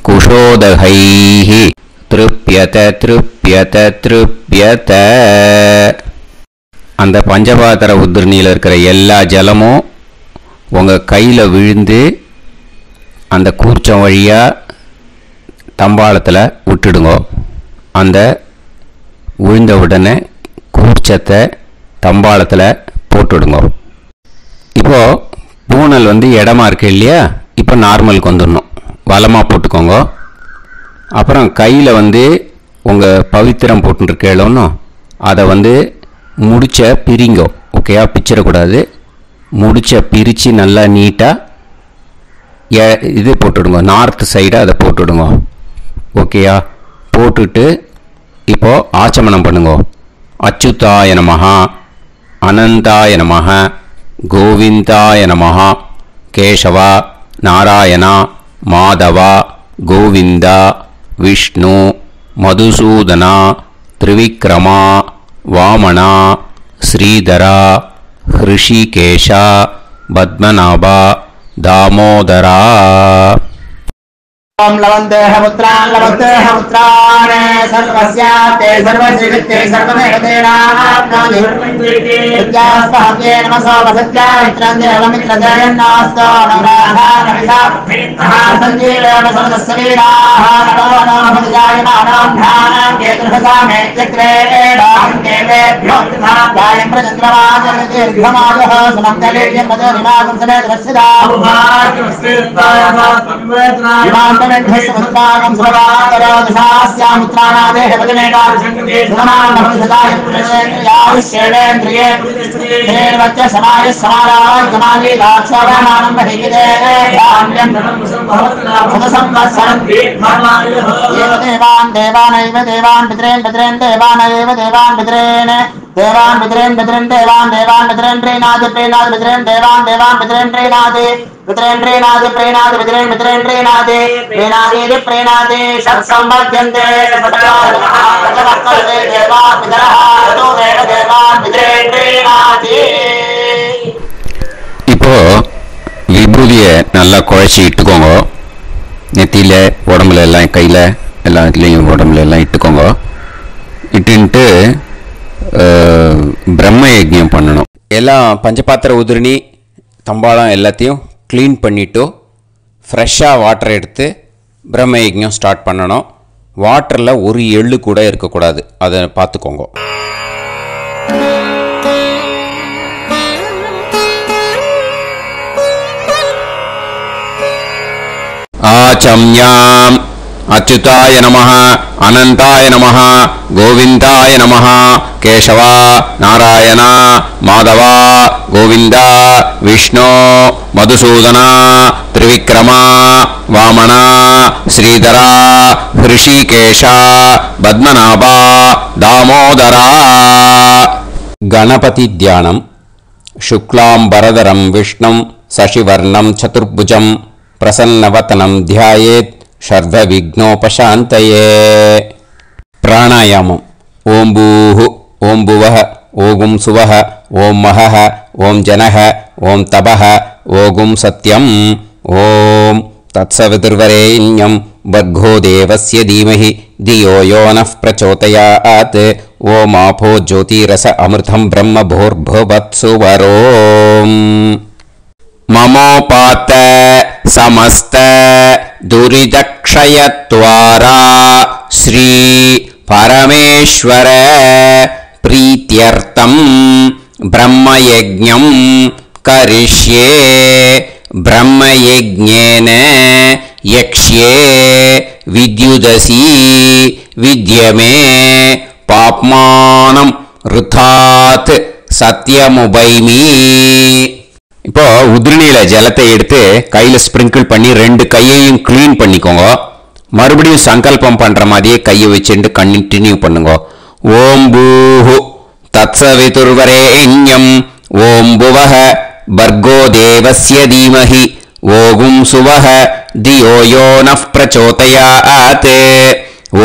குஷோதகைஹி திருப்யத திருப்யத திருப்யத. அந்த பஞ்சபாத்திர உதிரணியில் இருக்கிற எல்லா ஜலமும் உங்கள் கையில் விழுந்து அந்த கூர்ச்சம் வழியாக தம்பாளத்தில் விட்டுடுங்க. அந்த விழுந்த உடனே கூர்ச்சத்தை தம்பாளத்தில் போட்டுடுங்க. இப்போது பூனல் இடமா இருக்கு இல்லையா? இப்போ நார்மலுக்கு வந்துடணும். வலமாக போட்டுக்கோங்க. அப்புறம் கையில் உங்கள் பவித்திரம் போட்டுருக்கேளோன்னு அதை முடிச்ச பிரிங்கோ. ஓகேயா? பிச்சிடக்கூடாது. முடிச்ச பிரித்து நல்லா நீட்டாக இது போட்டுடுங்க. நார்த் சைடை அதை போட்டுடுங்க. ஓகேயா? போட்டுட்டு இப்போது ஆச்சமனம் பண்ணுங்க. அச்சுதாய நமஹ அனந்தாய நமஹ கோவிந்தாய நமஹ கேசவா நாராயணா மாதவா கோவிந்தா விஷ்ணு மதுசூதனா திரிவிக்ரமா வாமனா ஸ்ரீதரா ஹிருஷிகேஷா பத்மநாபா தாமோதரா. ओम लवन्देह पुत्रान् लवन्देह पुत्रान् सर्वस्याते सर्वश्रीवित्ते सर्वदेवतेनाप्नोति विद्यास्पहव्ये नमसो वसत्या मित्रं देवमित्रजयन्नास्तो नमराधानमिषा सञ्जीवेन समदस्वीराः नमो नमः जायमानां ध्यानां केतुर्भसामे चक्रे देवेभ्यो ध्यानं प्रचन्द्रमाजर्दीर्घमायः सुमङ्गलेयं पदनिमागं समेत वत्सदा विमानमेघस्वस्तागं सर्वान्तरादशास्यामुत्रानादेह वदनेकाशङ्कते समानमभिसदाय पुरुषेन्द्रिये देवच्च समाय समाराय कमाली दाक्षावानानं बहिगिदे धान्यं सदसंवत्सरं देवानैव देवान् पितॄन् पितॄन् देवानैव देवान् पितॄन् देवान् पितॄन् पितॄन् देवान् देवान् पितॄन् प्रीणाति प्रीणाति पितॄन् देवान् देवान् पितॄन् प्रीणाति पितॄन् प्रीणाति प्रीणाति पितॄन् पितॄन् प्रीणाति प्रीणाति प्रीणाति षट्संवर्ध्यन्ते सततमस्ते देवान् पितरः ततो देव देवान् पितॄन् प्रीणाति. இப்போ விபூதியை நல்லா குழைச்சி இட்டுக்கோங்க. நெத்தியில் உடம்புல எல்லாம் கையில் எல்லா இதுலேயும் உடம்புல எல்லாம் இட்டுக்கோங்க. இட்டுன்ட்டு பிரம்ம யஜ்ஞம் பண்ணணும். எல்லாம் பஞ்சபாத்திர உதிரணி தம்பாளம் எல்லாத்தையும் க்ளீன் பண்ணிவிட்டு ஃப்ரெஷ்ஷாக வாட்டர் எடுத்து பிரம்ம யஜ்ஞம் ஸ்டார்ட் பண்ணணும். வாட்டரில் ஒரு எள்ளு கூட இருக்கக்கூடாது. அதை பார்த்துக்கோங்க. ஆச்சம்யாம் அச்சுதாய நமஹ அனந்தாய நமஹ கோவிந்தாய நமஹ கேசவா நாராயணா மாதவா கோவிந்தா விஷ்ணு மதுசூதனா திரிவிக்ரமா வாமனா ஸ்ரீதரா ஹிருஷிகேஷா பத்மநாபா தாமோதரா. கணபதி தியானம். சுக்லாம்பரதரம் விஷ்ணும் சசிவர்ணம் சதுர்புஜம் பிரசன்னவதனம் தியாயேத் ஷர்த விக்னோபசாந்தயே. பிராணாயாமம். ஓம் பூஹு ஓம் புவஹ ஓகும் சுவஹ ஓம் மஹஹ ஓம் ஜனஹ ஓம் தபஹ ஓகும் சத்யம் ஓம் தத்சவிதுர்வரேண்யம் வர்கோ தேவஸ்ய தீமஹி தியோ யோ நः பிரச்சோதயாத் ஓம் ஆபோ ஜோதிரஸ அமிர்தம் பிரம்ம பூர்புவத்சு வரோம். மமோபாத்த समस्त दुरिदक्षयत्वारा श्री परमेश्वर प्रीत्यर्थं ब्रह्मयज्ञं करिष्ये. ब्रह्मयज्ञेन यक्ष्ये विद्युदसी विद्यमे பாப்மானம் ருதாத் சத்யமுபைமி. இப்போ உதிரணியில ஜலத்தை எடுத்து கையில ஸ்பிரிங்கிள் பண்ணி 2 கையையும் கிளீன் பண்ணிக்கோங்க. மறுபடியும் சங்கல்பம் பண்ற மாதிரியே கையை வச்சுட்டு கண்டினியூ பண்ணுங்க. ஓம் பூஹு தத்சவிதுர்வரேண்யம் ஓம் புவஹ பர்கோ தேவஸ்ய தீமஹி ஓகும் சுவஹ தியோ யோ நஃப் பிரச்சோதயாத்.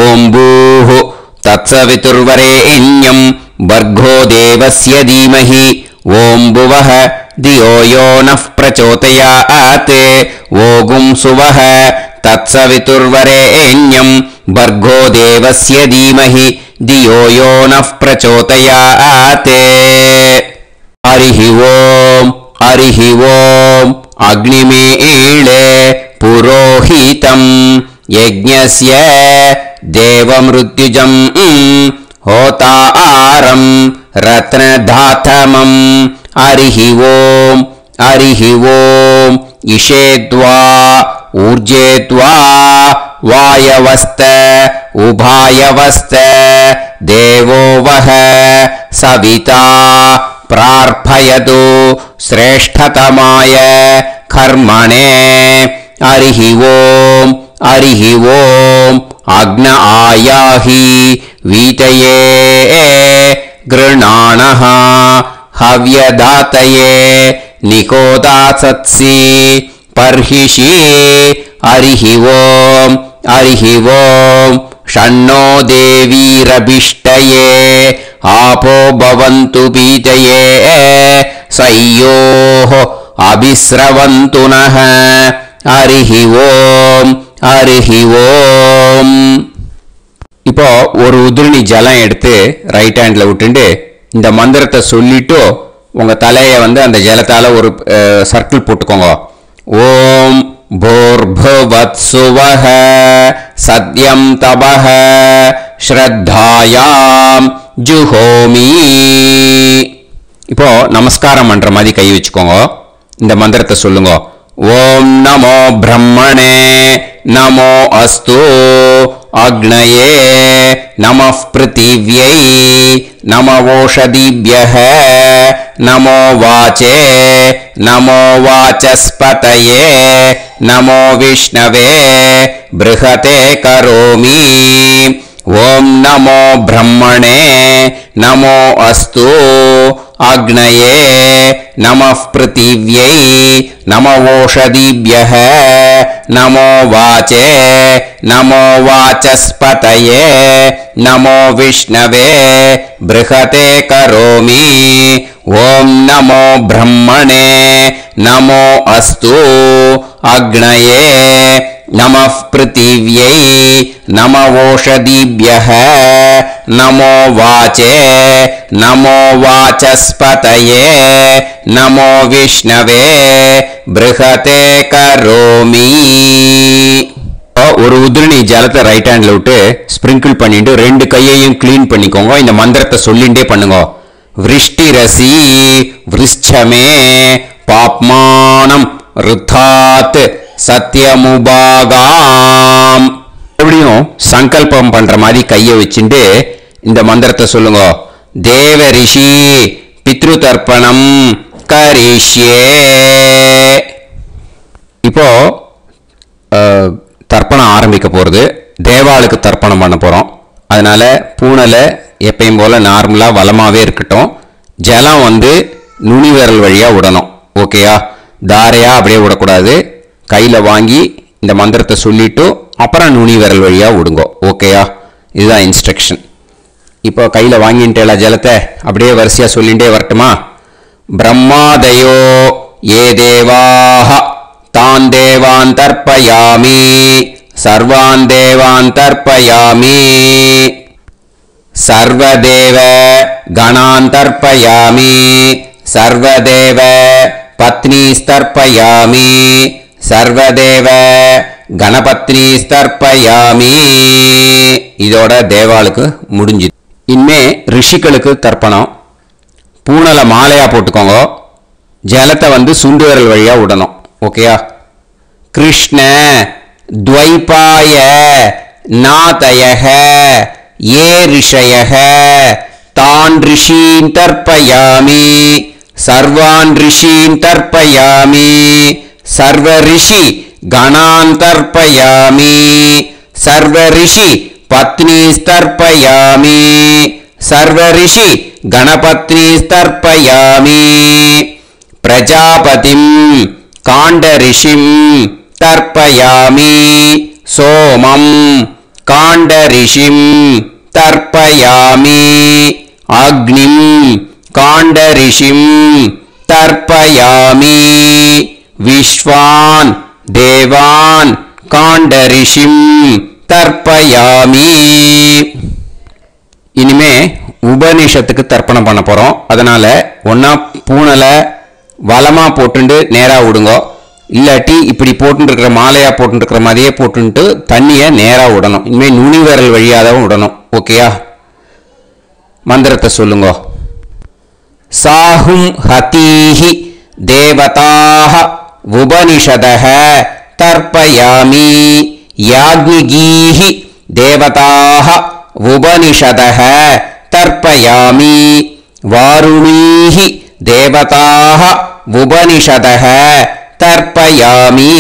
ஓம் பூஹு தத்சவிதுர்வரேண்யம் பர்கோ தேவஸ்ய தீமஹி ஓம் புவஹ தியோ யோ நஃப் பிரச்சோதயாத். ஓகும் சுவஹ தத்சவிதுர்வரேண்யம் பர்கோ தேவஸ்ய தீமஹி தியோ யோ நஃப் பிரச்சோதயாத். ஹரிஹி ஓம் ஹரிஹி ஓம் அக்னிமீளே புரோஹிதம் யஜ்ஞஸ்ய தேவமிருத்யுஜம் ஹோதாரம் ரத்னதாதமம். ஹரிஹி ஓம் ஹரிஹி ஓம் இஷேத்வா ஊர்ஜேத்வா வாயவஸ்த உபாயவஸ்த தேவோ வஹ சவிதா பிரார்ப்பயது ஸ்ரேஷ்டதமாய கர்மணே. ஹரிஹி ஓம் ஹரிஹி ஓம் அக்ன ஆயாஹி வீதயே கிருணாணஹ ஹவ்யதாதயே நிகோதாசத்சி பர்ஹிஷி. ஹரிஹி ஓம் ஹரிஹி ஓம் ஷண்ணோ தேவீரபிஷ்டயே ஆபோ பவந்து பீதயே சய்யோஹ அபிஸ்ரவந்து நஹ. ஹரிஹி ஓம் ஹரிஹி ஓம். இப்போ ஒரு உதிரணி ஜலம் எடுத்து ரைட் ஹேண்ட்ல விட்டுண்டு இந்த மந்திரத்தை சொல்லிட்டு உங்க தலையை அந்த ஜலத்தால ஒரு சர்க்கிள் போட்டுக்கோங்க. ஓம் பூர்புவத் சுவஹ சத்யம் தபஹ ஸ்ரத்தாயாம் ஜுஹோமி. இப்போ நமஸ்காரம் பண்ற மாதிரி கை வச்சுக்கோங்க. இந்த மந்திரத்தை சொல்லுங்க. ஓம் நமோ பிரம்மணே நமோ அஸ்து அக்னயே நமः பிருத்திவ்யை நமவோஷதிभ्यः நமோ வாச்சே நமோ வாசஸ்பதயே நமோ விஷ்ணவே ப்ருஹதே கரோமி. ஓம் நமோ பிரம்மணே நமோ அஸ்து அக்னயே நமः பிருத்திவ்யை நமவோஷதிभ्यः நமோ வாச்சே நமோ வாசஸ்பதயே நமோ விஷ்ணவே ப்ருஹதே கரோமி. ஓம் நமோ பிரம்மணே நமோ அஸ்து அக்னயே நமः பிருத்திவ்யை நமவோஷதிभ्यः நமோ வாச்சே நமோ வாசஸ்பதயே நமோ விஷ்ணவே ப்ருஹதே கரோமி. ஒரு உதிரணி ஜலத்தை ரைட் ஹேண்ட்ல விட்டு ஸ்பிரிங்கிள் பண்ணிட்டு 2 கையையும் கிளீன் பண்ணிக்கோங்க. இந்த மந்திரத்தை சொல்லிண்டே பண்ணுங்க. விருஷ்டிரசி விருஷ்சமே பாப்மானம் ருத்தாத் சத்யமுபாகாம். எப்படியும் சங்கல்பம் பண்ற மாதிரி கையை வச்சுட்டு இந்த மந்திரத்தை சொல்லுங்க. தேவ ரிஷி பித்ரு தர்ப்பணம் கரிஷ்யே. இப்போ தர்ப்பணம் ஆரம்பிக்க போறது. தேவாளுக்கு தர்ப்பணம் பண்ண போறோம். அதனால பூனலை எப்பயும் போல நார்மலா வலமாவே இருக்கட்டும். ஜலம் நுனி விரல் வழியா விடணும். ஓகேயா? தாரையா அப்படியே விடக்கூடாது. கையில வாங்கி இந்த மந்திரத்தை சொல்லிட்டு அப்புறம் நுனி விரல் வழியா விடுங்க. ஓகேயா? இதுதான் இன்ஸ்ட்ரக்ஷன். இப்போ கையில வாங்கிட்டேல ஜலத்தை அப்படியே வரிசையா சொல்லிட்டே வரட்டுமா? பிரம்மாதயோ ஏ தேவாஹ தான் தேவான் தர்ப்பயாமி சர்வான் தேவான் தர்ப்பயாமி சர்வதேவ கணான் தர்ப்பயாமி சர்வதேவ பத்னீஸ்தர்ப்பயாமி சர்வதேவ கணபத்னீஸ்தர்ப்பயாமி. இதோட தேவாளுக்கு முடிஞ்சு. இனிமே ரிஷிகளுக்கு தர்ப்பணம். பூனலை மாலையா போட்டுக்கோங்க. ஜலத்தை சுண்டு விரல் வழியா விடணும். ஓகேயா? கிருஷ்ண துவைபாய நாதயஹ ये ऋषयः तान् ऋषीन् तर्पयामि सर्वान् ऋषीन् तर्पयामि सर्व ऋषि गणान् तर्पयामि सर्व ऋषि पत्नीस्तर्पयामि सर्व ऋषि गणपत्नीस्तर्पयामि प्रजापतिं काण्डऋषिं तर्पयामि सोमं काण्डऋषिं तर्पयामि अग्निं काण्डऋषिं तर्पयामि विश्वान् देवान् काण्डऋषिं तर्पयामि இனிமே உபநிஷத்துக்கு தர்ப்பணம் பண்ண போறோம். அதனால ஒன்னா பூனலை வலமா போட்டுண்டு நேரா விடுங்க, இல்லாட்டி இப்படி போட்டு இருக்கிற மாலையா போட்டு இருக்கிற மாதிரியே போட்டு தண்ணியை நேரா விடணும். இனிமே நுனி விரல் வழியாதான் விடணும். ஓகேயா? மந்திரத்தை சொல்லுங்க. சாஹும் ஹதீஹி தேவதாஹ உபனிஷதஹ தர்ப்பயாமி யாக்ஞிகீஹி தேவதாஹ உபனிஷதஹ தர்ப்பயாமி வாருணீஹி தேவதாஹ உபனிஷதஹ தர்ப்பயாமி.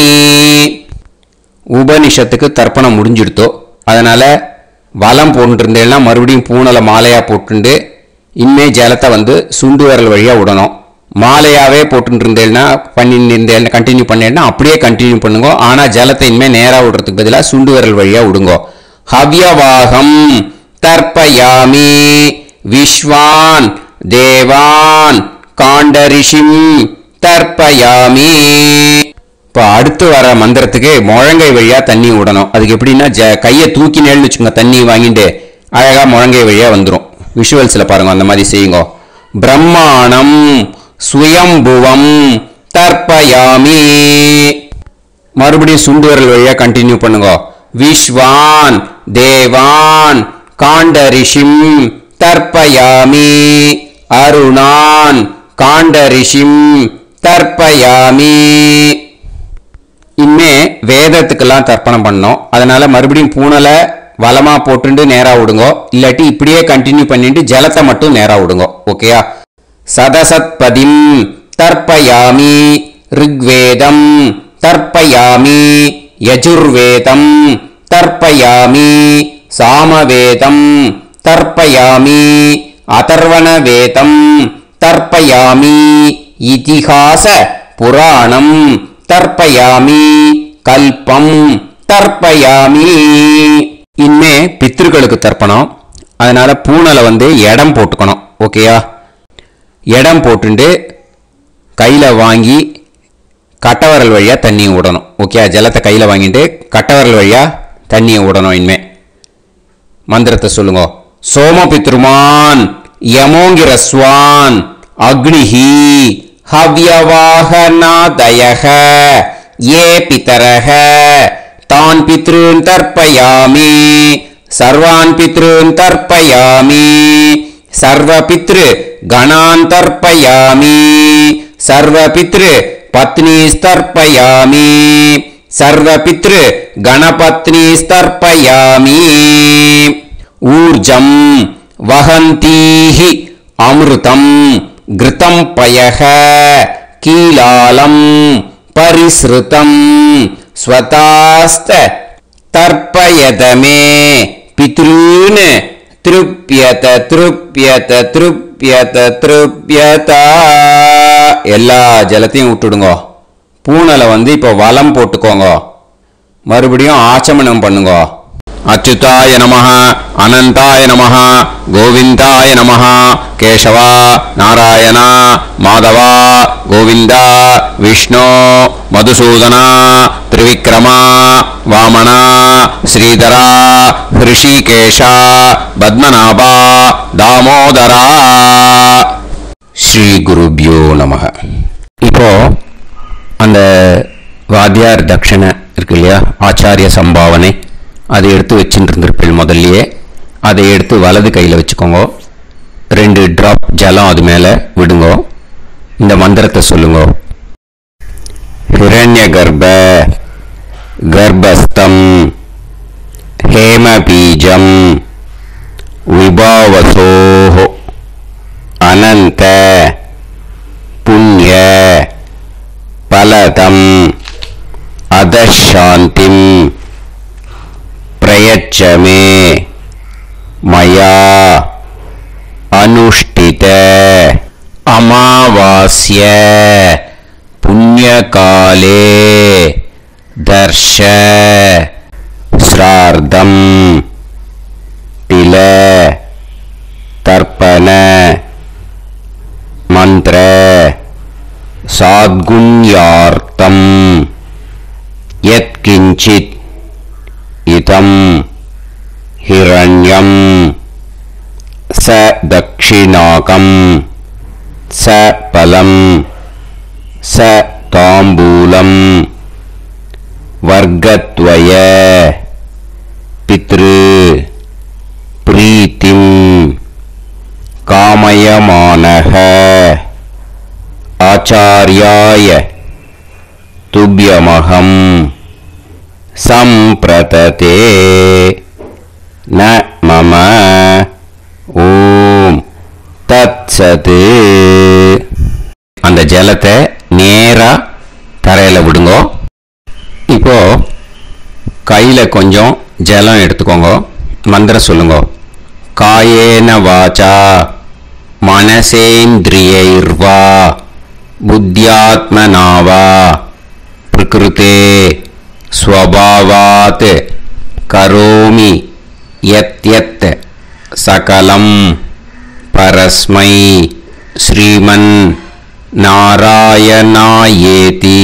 உபனிஷத்துக்கு தர்ப்பணம் முடிஞ்சிடுத்தோ, அதனால வலம் போட்டுருந்தேன்னா மறுபடியும் பூனலை மாலையா போட்டுண்டு இனிமே ஜலத்தை சுண்டு விரல் வழியா விடணும். மாலையாவே போட்டு இருந்தேன்னா பண்ணிருந்தேன் கண்டினியூ பண்ணேன்னா அப்படியே கண்டினியூ பண்ணுங்க. ஆனா ஜலத்தை இனிமே நேரா விடுறதுக்கு பதிலாக சுண்டு விரல் வழியா விடுங்க. ஹவ்யவாகம் தர்ப்பயாமி விஸ்வான் தேவான் காண்டரிஷிம் தர்ப்பயாமி. இப்போ அடுத்து வர மந்திரத்துக்கு முழங்கை வழியா தண்ணி விடணும். அதுக்கு எப்படின்னா கையை தூக்கி நேர்னு வச்சுக்கோங்க, தண்ணி வாங்கிட்டு அழகா முழங்கை வழியா வந்துடும். விஷுவல்ஸ்ல பாருங்க, அந்த மாதிரி செய்யுங்க. பிரம்மாணம் சுயம்புவம் தர்ப்பயாமி. மறுபடியும் சுண்டு விரல் வழியா கண்டினியூ பண்ணுங்க. விஸ்வான் தேவான் காண்டரிஷிம் தர்ப்பயாமி அருணான் காண்டரிஷிம் தர்ப்பயாமி. இனிமே வேதத்துக்கெல்லாம் தர்ப்பணம் பண்ணோம். அதனால மறுபடியும் பூனலை வலமா போட்டு நேரா விடுங்க, இல்லாட்டி இப்படியே கண்டினியூ பண்ணிட்டு ஜலத்தை மட்டும் நேரா விடுங்க. ஓகேயா? சதசத்பதிம் தர்ப்பயாமி ரிக்வேதம் தர்ப்பயாமி யஜுர்வேதம் தர்ப்பயாமி சாமவேதம் தர்ப்பயாமி அதர்வணவேதம் தர்ப்பயாமி இதிஹாச புராணம் தர்ப்பயாமி கல்பம் தர்ப்பயாமி. இனிமே பித்ருக்களுக்கு தர்ப்பணம். அதனால பூனலை இடம் போட்டுக்கணும். ஓகேயா? இடம் போட்டுண்டு கையில வாங்கி கட்டவரல் வழியா தண்ணியை விடணும். ஓகே? ஜலத்தை கையில வாங்கிட்டு கட்டவரல் வழியா தண்ணியை விடணும். இனிமே மந்திரத்தை சொல்லுங்க. சோமபித்ருமான் யமோங்கிரஸ்வான் அக்னிஹி ஹவ்யவாஹநாதயஹ ஏ பிதரஹ தான் பித்ருன் தர்ப்பயாமி சர்வான் பித்ருன் தர்ப்பயாமி சர்வ பித்ரு கணான் தர்ப்பயாமி சர்வ பித்ரு பத்னிஸ்தர்ப்பயாமி சர்வ பித்ரு கணபத்னிஸ்தர்ப்பயாமி. ஊர்ஜம் வஹந்தீஹி அமிர்தம் கிருதம் பயஹ கீலாலம் பரிஸ்ருதம் ஸ்வதாஸ்த தர்ப்பயதமே பித்ருன் திருப்யத திருப்யத திருப்யத திருப்யதா. எல்லா ஜலத்தையும் விட்டுடுங்க. பூனலை இப்போ வலம் போட்டுக்கோங்க. மறுபடியும் ஆச்சமனம் பண்ணுங்க. அச்சுதாய நமஹ அனந்தாய நமஹ கோவிந்தாய நமஹ கேசவா நாராயணா மாதவா கோவிந்தா விஷ்ணு மதுசூதனா திரிவிக்ரமா வாமனா ஸ்ரீதரா ஹிருஷிகேஷா பத்மநாபா தாமோதரா. ஸ்ரீ குருப்யோ நமஹ. இப்போ அந்த வாத்தியார் தட்சணை இருக்கு இல்லையா, ஆச்சாரிய சம்பாவனை, அதை எடுத்து வச்சுட்டு இருந்திருப்பேன் முதல்லையே. அதை எடுத்து வலது கையில் வச்சுக்கோங்க. 2 டிராப் ஜலம் அது மேலே விடுங்க. இந்த மந்திரத்தை சொல்லுங்க. ஹிரண்ய கர்ப்ப கர்ப்பஸ்தம் ஹேமபீஜம் शुभावसोः अनन्त पुण्य फलदम् अधशान्तिं प्रयच्छ मे मया अनुष्ठित अमावास्य पुण्यकाले दर्श श्रार्धं तिल तर्पण मंत्र साद्गुण्यार्थं यत्किंचित् इदं हिरण्यं स दक्षिणाकं स फलं स ताम्बूलं वर्गद्वय पितृ प्रीतिं कामयमानः आचार्याय तुभ्यमहं संप्रतते न मम ஓம் தத்சத். அந்த ஜலத்தை நேரா தரையில விடுங்க. இப்போ கையில கொஞ்சம் ஜலம் எடுத்துக்கோங்க. மந்திரம் சொல்லுங்க. காயேன வாசா மனசேந்திரியைர்வா புத்தியாத்மனாவா பிரகிருதே ஸ்வபாவாத் கரோமி யத் யத் சகலம் பரஸ்மை ஸ்ரீமன் நாராயணாயேதி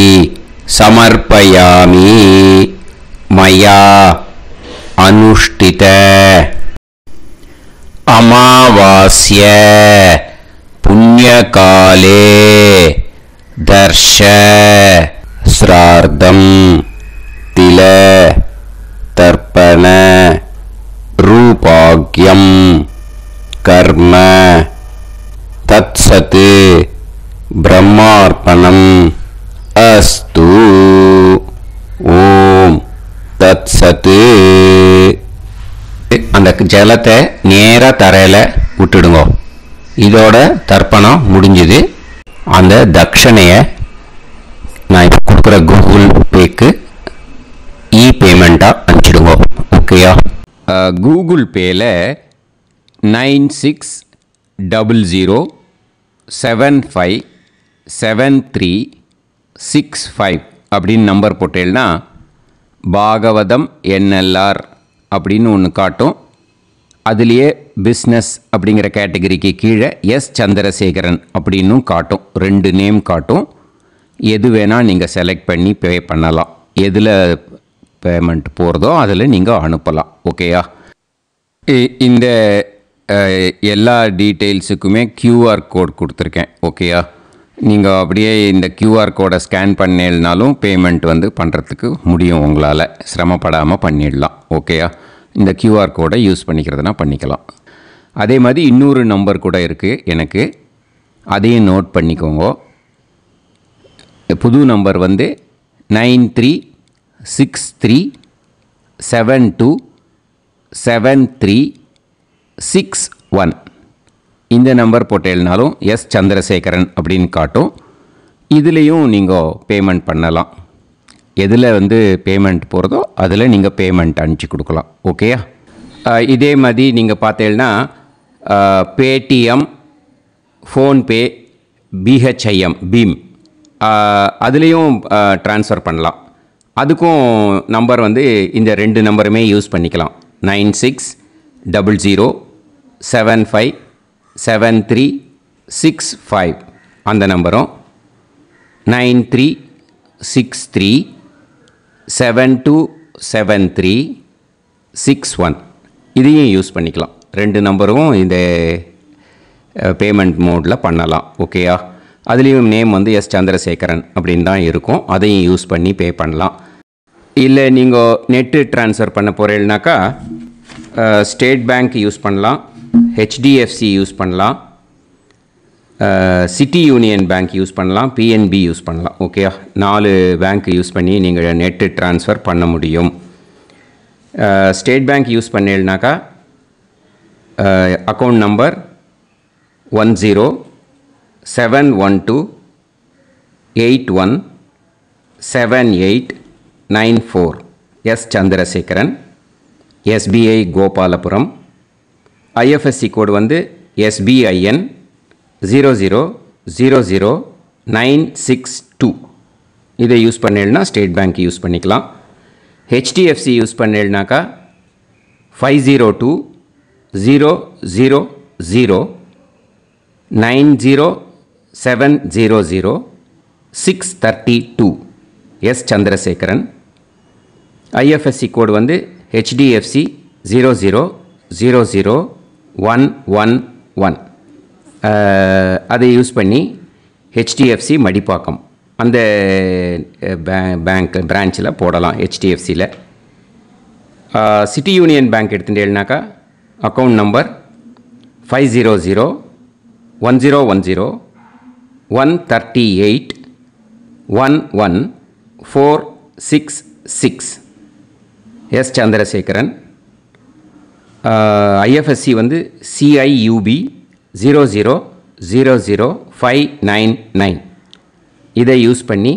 சமர்ப்பயாமி மயா அனுஷ்டித அமாவாஸ்ய புண்ணியகாலே தர்ஷ ஸ்ரார்த்தம் தில தர்ப்பண रूपाग्यम कर्म तत्सत् ब्रह्मार्पणम अस्तु. ஓம் தத்சத். அந்த ஜலத்தை நேரா தரையில விட்டுடுங்க. இதோட தர்ப்பணம் முடிஞ்சது. அந்த தட்சணையை நான் இப்போ கொடுக்குற கூகுள் பேக்கு இ பேமெண்ட்டாக அனுப்பிச்சிடுங்க. ஓகேயா? கூகுள் பேயில் 9600757365 அப்படின்னு நம்பர் போட்டேன்னா பாகவதம் NLR அப்படின்னு ஒன்று காட்டும். அதுலேயே பிஸ்னஸ் அப்படிங்கிற கேட்டகரிக்கு கீழே எஸ் சந்திரசேகரன் அப்படின்னும் காட்டும். 2 நேம் காட்டும். எது வேணால் நீங்கள் செலக்ட் பண்ணி பே பண்ணலாம். எதில் பேமெண்ட் போகிறதோ அதில் நீங்கள் அனுப்பலாம். ஓகேயா? இந்த எல்லா டீட்டெயில்ஸுக்குமே QR கோட் கொடுத்துருக்கேன். ஓகேயா? நீங்கள் அப்படியே இந்த QR கோடை ஸ்கேன் பண்ணேன்னாலும் பேமெண்ட் வந்து பண்ணுறதுக்கு முடியும். உங்களால் சிரமப்படாமல் பண்ணிடலாம். ஓகேயா? இந்த QR கோடை யூஸ் பண்ணிக்கிறதுனா பண்ணிக்கலாம். அதே மாதிரி இன்னொரு நம்பர் கூட இருக்குது எனக்கு. அதையும் நோட் பண்ணிக்கோங்க. புது நம்பர் வந்து 9363727361. இந்த நம்பர் போட்டேல்னாலும் எஸ் சந்திரசேகரன் அப்படின்னு காட்டும். இதுலேயும் நீங்கள் பேமெண்ட் பண்ணலாம். எதில் வந்து பேமெண்ட் போகிறதோ அதில் நீங்கள் பேமெண்ட் அனுப்பிச்சி கொடுக்கலாம். ஓகேயா? இதே மாதிரி நீங்கள் பார்த்தேன்னா பேடிஎம், ஃபோன்பே, பிஹெச்ஐஎம், பீம் அதுலேயும் ட்ரான்ஸ்ஃபர் பண்ணலாம். அதுக்கும் நம்பர் வந்து இந்த 2 நம்பருமே யூஸ் பண்ணிக்கலாம். 9600757365 அந்த நம்பரும் 9363727361 இதையும் யூஸ் பண்ணிக்கலாம். 2 நம்பரும் இந்த பேமெண்ட் மோடில் பண்ணலாம். ஓகேயா? அதுலேயும் நேம் வந்து எஸ் சந்திரசேகரன் அப்படின்னு தான் இருக்கும். அதையும் யூஸ் பண்ணி பே பண்ணலாம். இல்லை நீங்கள் நெட்டு ட்ரான்ஸ்ஃபர் பண்ண போகிறீங்கனாக்கா ஸ்டேட் பேங்க் யூஸ் பண்ணலாம், HDFC யூஸ் பண்ணலாம், சிட்டி யூனியன் பேங்க் யூஸ் பண்ணலாம், PNB யூஸ் பண்ணலாம். ஓகேயா? 4 பேங்க் யூஸ் பண்ணி நீங்கள் நெட்டு ட்ரான்ஸ்ஃபர் பண்ண முடியும். ஸ்டேட் பேங்க் யூஸ் பண்ணீங்கனாக்கா account number 1071281789 S. Chandrasekharan, SBI Gopalapuram. IFSC code வந்து SBIN 0000962. இதை யூஸ் பண்ணேன்னா ஸ்டேட் பேங்க் யூஸ் பண்ணிக்கலாம். HDFC யூஸ் பண்ணேன்னாக்கா 5020090700 S. Chandrasekharan. IFSC கோட் வந்து HDFC 0000111. அதை யூஸ் பண்ணி HDFC மடிப்பாக்கம் அந்த பேங்க் பிரான்ச்சில் போடலாம். HDFCயில் சிட்டி யூனியன் பேங்க் எடுத்துட்டேன்னாக்கா account number 5001010381146 S. Chandrasekharan. IFSC வந்து CIUB 0000599. இதை யூஸ் பண்ணி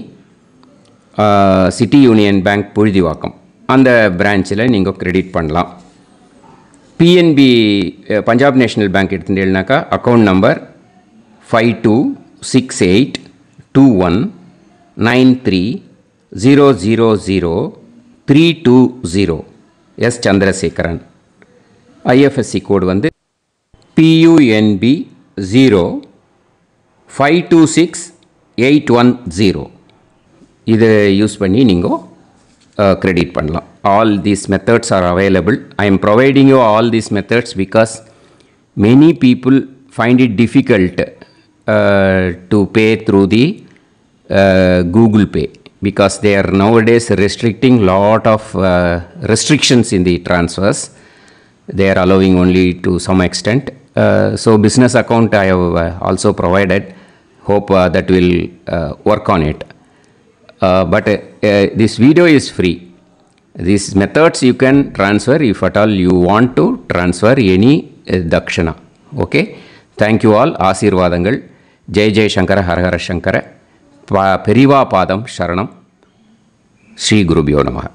சிட்டி யூனியன் பேங்க் புழுதிவாக்கம் அந்த பிரான்ச்சில் நீங்கள் கிரெடிட் பண்ணலாம். PNB பஞ்சாப் நேஷ்னல் பேங்க் எடுத்துட்டேன்னாக்கா account number 52682193000320 S. Chandrasekharan. IFSC code வந்து PUNB 0526810. இதை யூஸ் பண்ணி நீங்கள் கிரெடிட் பண்ணலாம். All these methods are available. I am providing you all these methods because many people find it difficult to pay through the Google Pay because they are nowadays restricting lot of restrictions in the transfers. They are allowing only to some extent. So business account I have also provided. Hope that will work on it. But this video is free. These methods you can transfer if at all you want to transfer any dakshana. Okay. Thank you all. Asirvadangal. Jai Jai Shankara Har Har Shankara. Periva Padam Sharanam. Shri Gurubhyo Namaha.